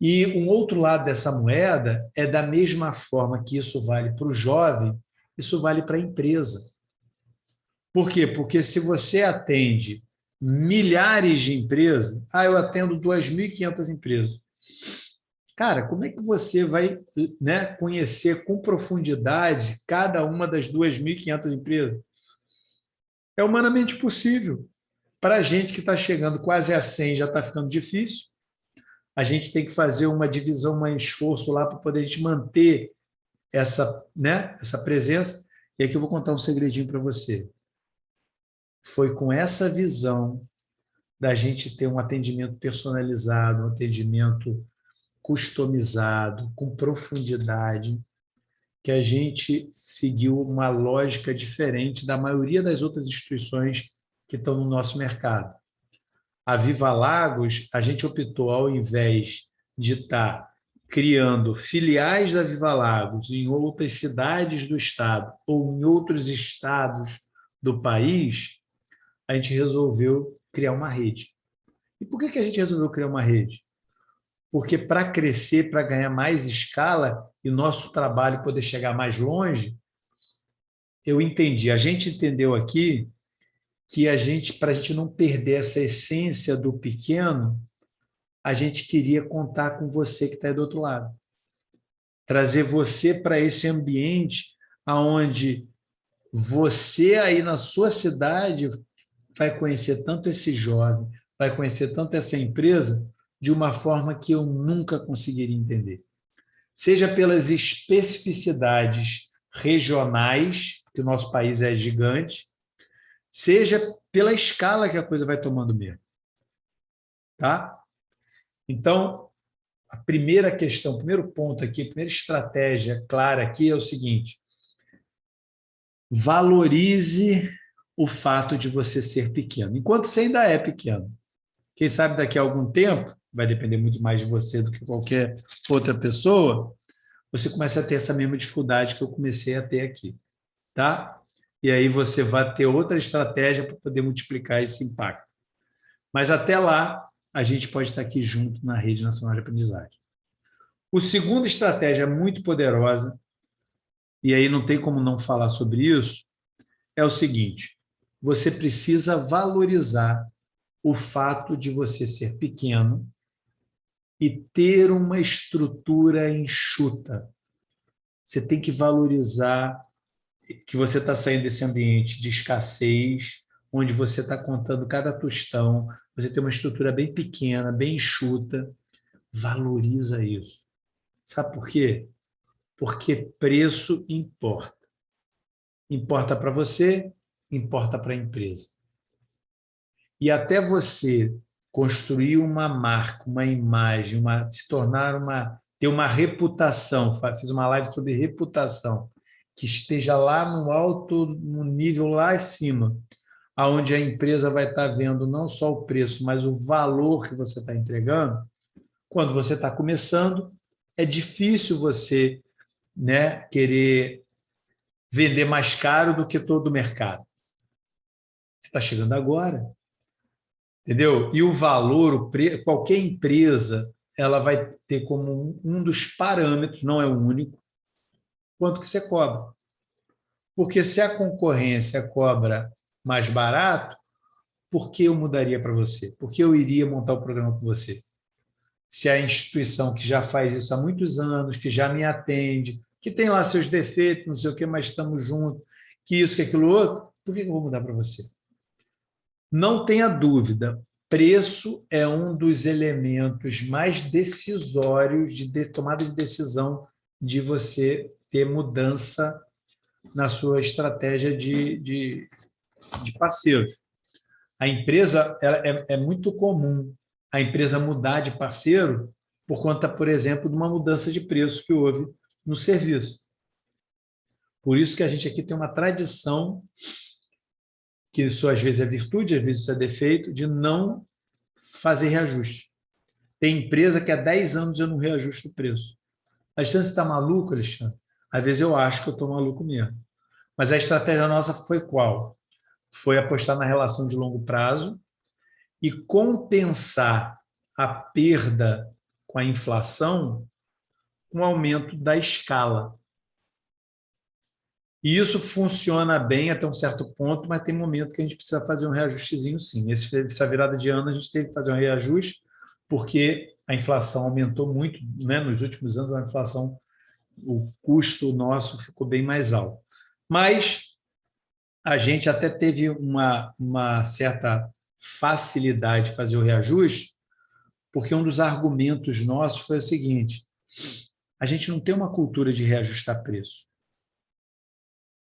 E um outro lado dessa moeda é da mesma forma que isso vale para o jovem, isso vale para a empresa. Por quê? Porque se você atende milhares de empresas, eu atendo 2.500 empresas. Cara, como é que você vai, né, conhecer com profundidade cada uma das 2.500 empresas? É humanamente possível. Para a gente que está chegando quase a 100, já está ficando difícil. A gente tem que fazer uma divisão, um esforço lá para poder a gente manter essa, né, essa presença. E aqui eu vou contar um segredinho para você. Foi com essa visão da gente ter um atendimento personalizado, um atendimento customizado, com profundidade, que a gente seguiu uma lógica diferente da maioria das outras instituições que estão no nosso mercado. A Viva Lagos, a gente optou, ao invés de estar criando filiais da Viva Lagos em outras cidades do estado ou em outros estados do país, a gente resolveu criar uma rede. E por que a gente resolveu criar uma rede? Porque para crescer, para ganhar mais escala e nosso trabalho poder chegar mais longe, eu entendi, a gente entendeu aqui que para a gente não perder essa essência do pequeno, a gente queria contar com você que está aí do outro lado. Trazer você para esse ambiente onde você aí na sua cidade vai conhecer tanto esse jovem, vai conhecer tanto essa empresa de uma forma que eu nunca conseguiria entender. Seja pelas especificidades regionais, que o nosso país é gigante, seja pela escala que a coisa vai tomando mesmo. Tá? Então, a primeira questão, o primeiro ponto aqui, a primeira estratégia clara aqui é o seguinte: valorize o fato de você ser pequeno, enquanto você ainda é pequeno. Quem sabe daqui a algum tempo, vai depender muito mais de você do que qualquer outra pessoa, você começa a ter essa mesma dificuldade que eu comecei a ter aqui, tá? E aí você vai ter outra estratégia para poder multiplicar esse impacto. Mas até lá, a gente pode estar aqui junto na Rede Nacional de Aprendizagem. O segunda estratégia muito poderosa, e aí não tem como não falar sobre isso, é o seguinte: você precisa valorizar o fato de você ser pequeno e ter uma estrutura enxuta. Você tem que valorizar que você está saindo desse ambiente de escassez, onde você está contando cada tostão, você tem uma estrutura bem pequena, bem enxuta. Valoriza isso. Sabe por quê? Porque preço importa. Importa para você, importa para a empresa. E até você construir uma marca, uma imagem, se tornar ter uma reputação, fiz uma live sobre reputação, que esteja lá no alto, no nível lá acima, aonde a empresa vai estar vendo não só o preço, mas o valor que você está entregando. Quando você está começando, é difícil você, né, querer vender mais caro do que todo o mercado. Você está chegando agora, entendeu? E o valor, qualquer empresa, ela vai ter como um dos parâmetros, não é o único, quanto que você cobra. Porque se a concorrência cobra mais barato, por que eu mudaria para você? Por que eu iria montar o programa com você? Se a instituição que já faz isso há muitos anos, que já me atende, que tem lá seus defeitos, não sei o quê, mas estamos juntos, que isso, que aquilo outro, por que eu vou mudar para você? Não tenha dúvida, preço é um dos elementos mais decisórios de tomada de decisão de você ter mudança na sua estratégia de parceiros. A empresa é muito comum a empresa mudar de parceiro por conta, por exemplo, de uma mudança de preço que houve no serviço. Por isso que a gente aqui tem uma tradição que isso às vezes é virtude, às vezes isso é defeito, de não fazer reajuste. Tem empresa que há 10 anos eu não reajusto o preço. Alexandre, você está maluco, Alexandre? Às vezes eu acho que eu estou maluco mesmo. Mas a estratégia nossa foi qual? Foi apostar na relação de longo prazo e compensar a perda com a inflação com o aumento da escala. E isso funciona bem até um certo ponto, mas tem momento que a gente precisa fazer um reajustezinho sim. Essa virada de ano a gente teve que fazer um reajuste, porque a inflação aumentou muito, né? Nos últimos anos a inflação, o custo nosso ficou bem mais alto. Mas a gente até teve uma certa facilidade de fazer o reajuste, porque um dos argumentos nossos foi o seguinte: a gente não tem uma cultura de reajustar preço.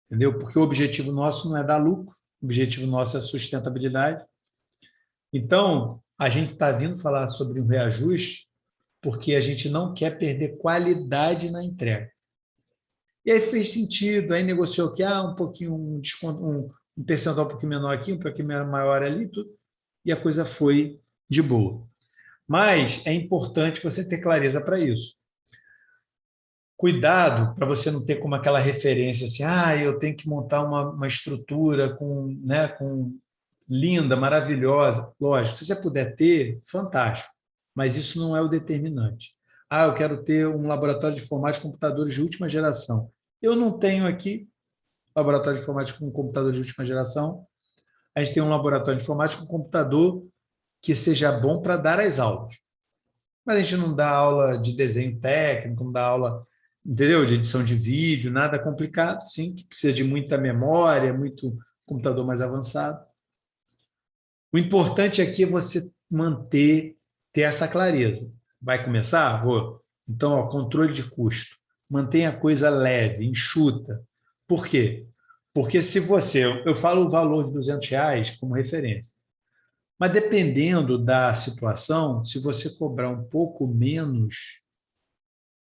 Entendeu? Porque o objetivo nosso não é dar lucro, o objetivo nosso é sustentabilidade. Então, a gente está vindo falar sobre um reajuste porque a gente não quer perder qualidade na entrega. E aí fez sentido, aí negociou que um pouquinho, um desconto, um percentual um pouquinho menor aqui, um pouquinho maior ali, tudo, e a coisa foi de boa. Mas é importante você ter clareza para isso. Cuidado para você não ter como aquela referência assim, eu tenho que montar uma estrutura com linda, maravilhosa. Lógico, se você puder ter, fantástico, mas isso não é o determinante. Eu quero ter um laboratório de informática com computadores de última geração. Eu não tenho aqui laboratório de informática com computadores de última geração. A gente tem um laboratório de informática com computador que seja bom para dar as aulas. Mas a gente não dá aula de desenho técnico, não dá aula, entendeu? De edição de vídeo, nada complicado, sim, que precisa de muita memória, muito computador mais avançado. O importante aqui é você ter essa clareza. Vai começar? Vou. Então, controle de custo. Mantenha a coisa leve, enxuta. Por quê? Porque se eu falo o valor de R$ 200 como referência, mas dependendo da situação, se você cobrar um pouco menos,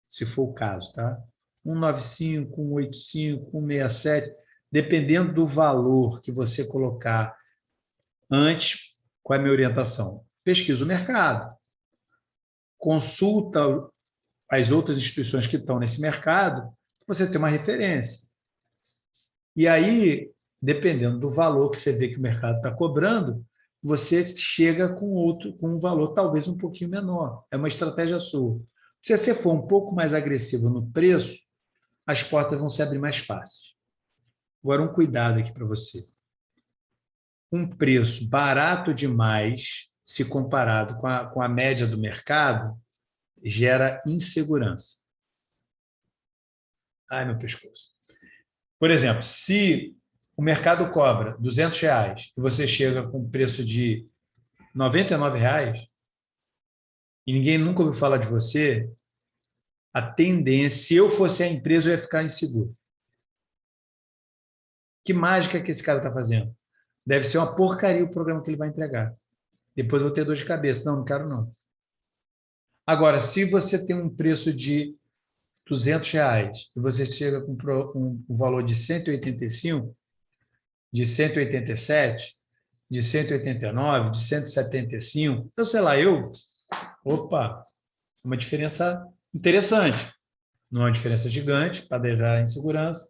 se for o caso, tá? 195, 185, 167, dependendo do valor que você colocar antes, qual é a minha orientação? Pesquisa o mercado, consulta as outras instituições que estão nesse mercado, você tem uma referência. E aí, dependendo do valor que você vê que o mercado está cobrando, você chega com um valor talvez um pouquinho menor. É uma estratégia sua. Se você for um pouco mais agressivo no preço, as portas vão se abrir mais fáceis. Agora, um cuidado aqui para você. Um preço barato demais, se comparado com a média do mercado, gera insegurança. Ai, meu pescoço. Por exemplo, se o mercado cobra R$ 200 e você chega com um preço de R$ 99 e ninguém nunca ouviu falar de você, a tendência, se eu fosse a empresa, eu ia ficar inseguro. Que mágica que esse cara está fazendo? Deve ser uma porcaria o programa que ele vai entregar. Depois eu vou ter dor de cabeça. Não quero não. Agora, se você tem um preço de R$ 200 e você chega com um valor de 185, de 187, de 189, de 175, eu sei lá, opa, uma diferença interessante. Não é uma diferença gigante para deixar insegurança,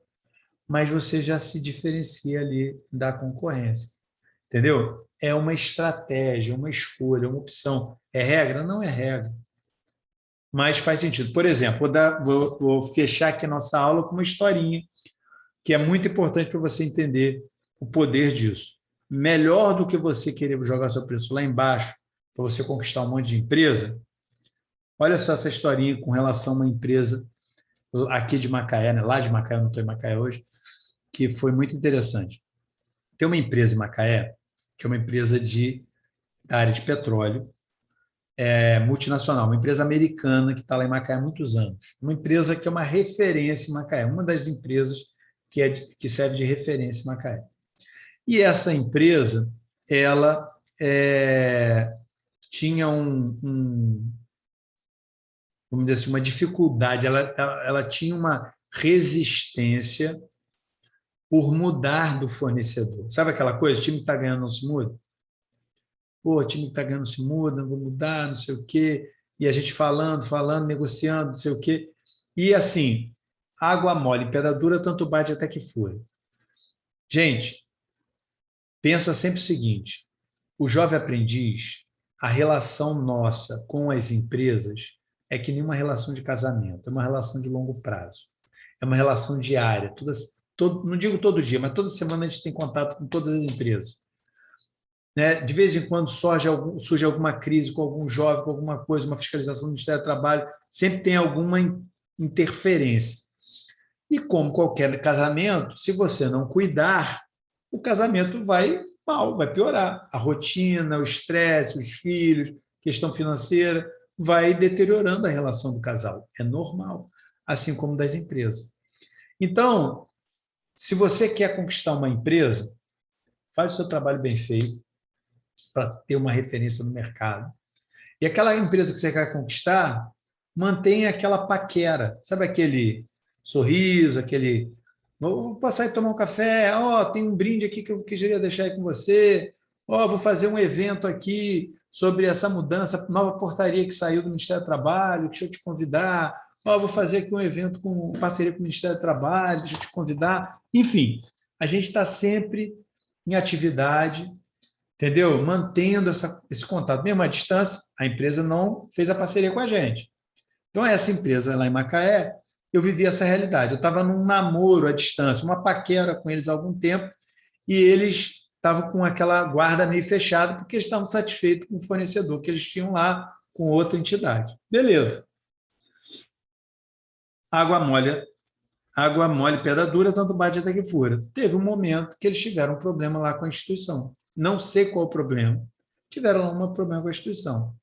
mas você já se diferencia ali da concorrência. Entendeu? É uma estratégia, uma escolha, uma opção. É regra? Não é regra. Mas faz sentido. Por exemplo, vou fechar aqui a nossa aula com uma historinha, que é muito importante para você entender o poder disso. Melhor do que você querer jogar seu preço lá embaixo, para você conquistar um monte de empresa, olha só essa historinha com relação a uma empresa aqui de Macaé, né? Lá de Macaé, eu não estou em Macaé hoje, que foi muito interessante. Tem uma empresa em Macaé, que é uma empresa da área de petróleo, multinacional, uma empresa americana que está lá em Macaé há muitos anos. Uma empresa que é uma referência em Macaé, uma das empresas que serve de referência em Macaé. E essa empresa, ela tinha vamos dizer assim, uma dificuldade, ela tinha uma resistência por mudar do fornecedor. Sabe aquela coisa? O time que está ganhando não se muda? Pô, o time que está ganhando não se muda, não vou mudar, não sei o quê. E a gente falando, negociando, não sei o quê. E assim, água mole, pedra dura, tanto bate até que fura. Gente, pensa sempre o seguinte: o jovem aprendiz, a relação nossa com as empresas é que nem uma relação de casamento, é uma relação de longo prazo, é uma relação diária. Não digo todo dia, mas toda semana a gente tem contato com todas as empresas. Né? De vez em quando surge alguma crise com algum jovem, com alguma coisa, uma fiscalização do Ministério do Trabalho, sempre tem alguma interferência. E como qualquer casamento, se você não cuidar, o casamento vai mal, vai piorar. A rotina, o estresse, os filhos, questão financeira, vai deteriorando a relação do casal. É normal, assim como das empresas. Então, se você quer conquistar uma empresa, faz o seu trabalho bem feito, para ter uma referência no mercado. E aquela empresa que você quer conquistar, mantenha aquela paquera. Sabe aquele sorriso, aquele... Vou passar e tomar um café, tem um brinde aqui que eu queria deixar aí com você, vou fazer um evento aqui sobre essa mudança, nova portaria que saiu do Ministério do Trabalho, deixa eu te convidar, vou fazer aqui um evento com parceria com o Ministério do Trabalho, deixa eu te convidar. Enfim, a gente está sempre em atividade, entendeu? Mantendo esse contato. Mesmo à distância, a empresa não fez a parceria com a gente. Então, essa empresa lá em Macaé, eu vivi essa realidade. Eu estava num namoro à distância, uma paquera com eles há algum tempo, e eles estavam com aquela guarda meio fechada, porque eles estavam satisfeitos com o fornecedor que eles tinham lá com outra entidade. Beleza. Água mole, pedra dura, tanto bate até que fura. Teve um momento que eles tiveram um problema lá com a instituição. Não sei qual o problema. Tiveram lá um problema com a instituição.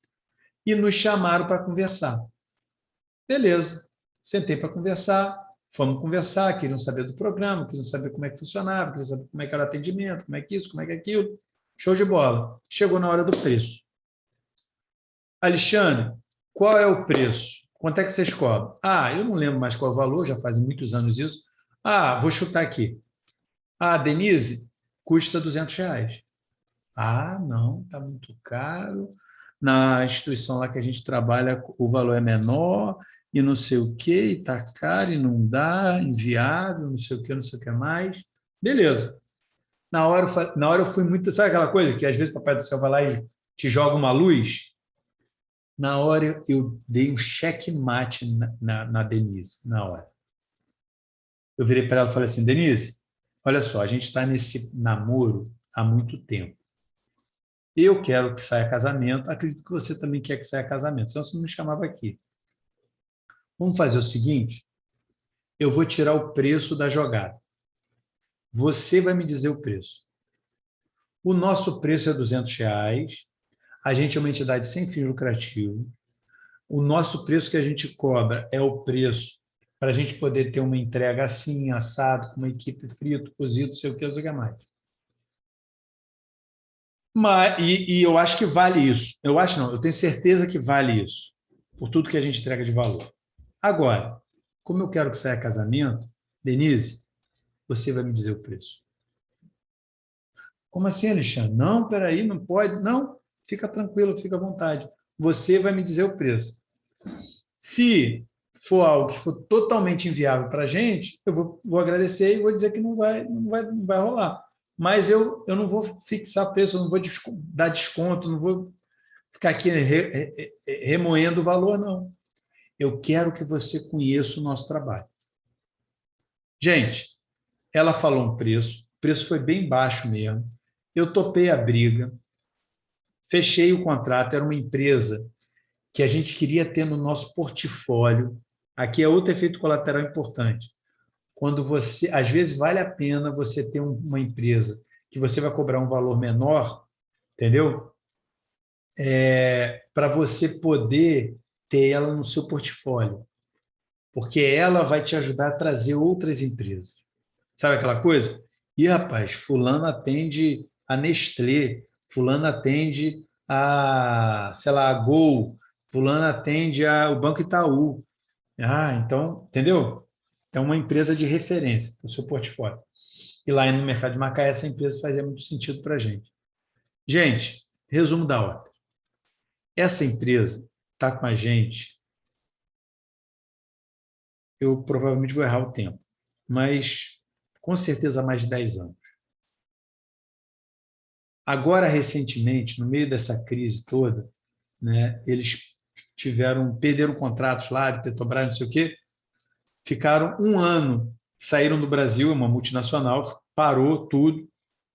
E nos chamaram para conversar. Beleza. Sentei para conversar, fomos conversar, queriam saber do programa, queriam saber como é que funcionava, queriam saber como é que era o atendimento, como é que isso, como é que aquilo. Show de bola. Chegou na hora do preço. Alexandre, qual é o preço? Quanto é que vocês cobram? Eu não lembro mais qual é o valor, já faz muitos anos isso. Vou chutar aqui. Denise, custa R$ 200. Não, está muito caro. Na instituição lá que a gente trabalha, o valor é menor, e não sei o quê, e está caro, e não dá, inviável, não sei o que mais. Beleza. Na hora eu fui muito... Sabe aquela coisa que às vezes o Papai do Céu vai lá e te joga uma luz? Na hora eu dei um checkmate na Denise, na hora. Eu virei para ela e falei assim, Denise, olha só, a gente está nesse namoro há muito tempo. Eu quero que saia casamento, acredito que você também quer que saia casamento, senão você não me chamava aqui. Vamos fazer o seguinte, eu vou tirar o preço da jogada. Você vai me dizer o preço. O nosso preço é R$ 200, a gente é uma entidade sem fins lucrativos, o nosso preço que a gente cobra é o preço para a gente poder ter uma entrega assim, assado, com uma equipe frito, cozido, não sei o que mais. E eu acho que vale isso. Eu acho não, eu tenho certeza que vale isso, por tudo que a gente entrega de valor. Agora, como eu quero que saia casamento, Denise, você vai me dizer o preço. Como assim, Alexandre? Não, peraí, não pode. Não, fica tranquilo, fica à vontade. Você vai me dizer o preço. Se for algo que for totalmente inviável para a gente, eu vou agradecer e vou dizer que não vai rolar. Mas eu não vou fixar preço, eu não vou dar desconto, não vou ficar aqui remoendo o valor, não. Eu quero que você conheça o nosso trabalho. Gente, ela falou um preço, o preço foi bem baixo mesmo. Eu topei a briga, fechei o contrato, era uma empresa que a gente queria ter no nosso portfólio. Aqui é outro efeito colateral importante. Quando você, às vezes, vale a pena você ter uma empresa que você vai cobrar um valor menor, entendeu? Para você poder ter ela no seu portfólio, porque ela vai te ajudar a trazer outras empresas. Sabe aquela coisa? E, rapaz, fulano atende a Nestlé, fulano atende a, sei lá, a Gol, fulano atende o Banco Itaú. Então, entendeu? É uma empresa de referência para o seu portfólio. E lá no mercado de Macaé, essa empresa fazia muito sentido para a gente. Gente, resumo da obra. Essa empresa está com a gente, eu provavelmente vou errar o tempo, mas com certeza há mais de 10 anos. Agora, recentemente, no meio dessa crise toda, né, eles perderam contratos lá de Petrobras, não sei o quê, ficaram um ano, saíram do Brasil, é uma multinacional, parou tudo,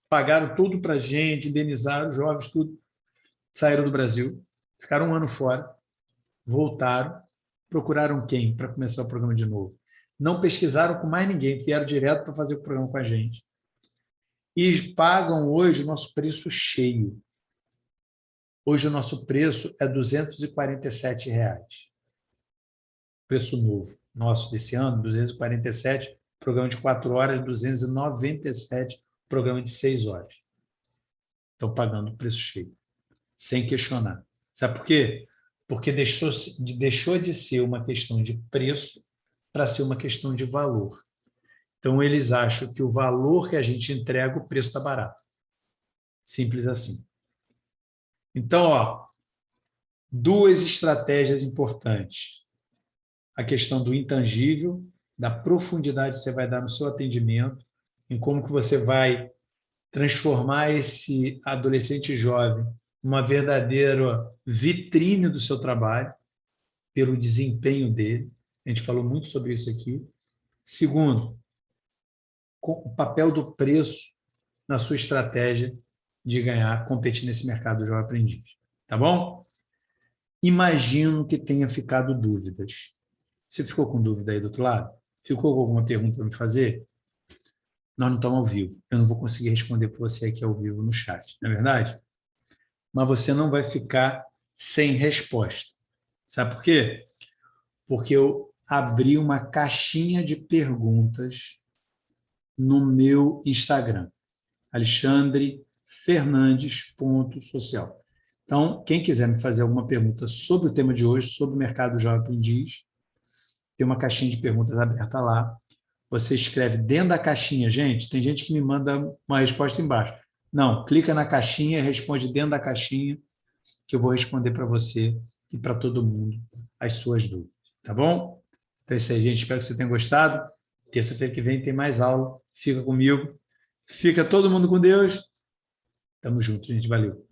pagaram tudo para a gente, indenizaram os jovens, tudo, saíram do Brasil, ficaram um ano fora, voltaram, procuraram quem para começar o programa de novo? Não pesquisaram com mais ninguém, vieram direto para fazer o programa com a gente. E pagam hoje o nosso preço cheio. Hoje o nosso preço é R$ 247. Preço novo nosso desse ano, 247, programa de 4 horas, 297, programa de 6 horas. Estão pagando o preço cheio, sem questionar. Sabe por quê? Porque deixou de ser uma questão de preço para ser uma questão de valor. Então, eles acham que o valor que a gente entrega, o preço está barato. Simples assim. Então, duas estratégias importantes. A questão do intangível, da profundidade que você vai dar no seu atendimento, em como que você vai transformar esse adolescente jovem numa verdadeira vitrine do seu trabalho, pelo desempenho dele. A gente falou muito sobre isso aqui. Segundo, o papel do preço na sua estratégia de ganhar, competir nesse mercado do jovem aprendiz. Tá bom? Imagino que tenha ficado dúvidas. Você ficou com dúvida aí do outro lado? Ficou com alguma pergunta para me fazer? Nós não estamos ao vivo. Eu não vou conseguir responder para você aqui ao vivo no chat, não é verdade? Mas você não vai ficar sem resposta. Sabe por quê? Porque eu abri uma caixinha de perguntas no meu Instagram, alexandrefernandes.social. Então, quem quiser me fazer alguma pergunta sobre o tema de hoje, sobre o mercado do jovem aprendiz, tem uma caixinha de perguntas aberta lá. Você escreve dentro da caixinha, gente, tem gente que me manda uma resposta embaixo. Não, clica na caixinha, responde dentro da caixinha, que eu vou responder para você e para todo mundo as suas dúvidas, tá bom? Então é isso aí, gente. Espero que você tenha gostado. Terça-feira que vem tem mais aula. Fica comigo. Fica todo mundo com Deus. Tamo junto, gente. Valeu.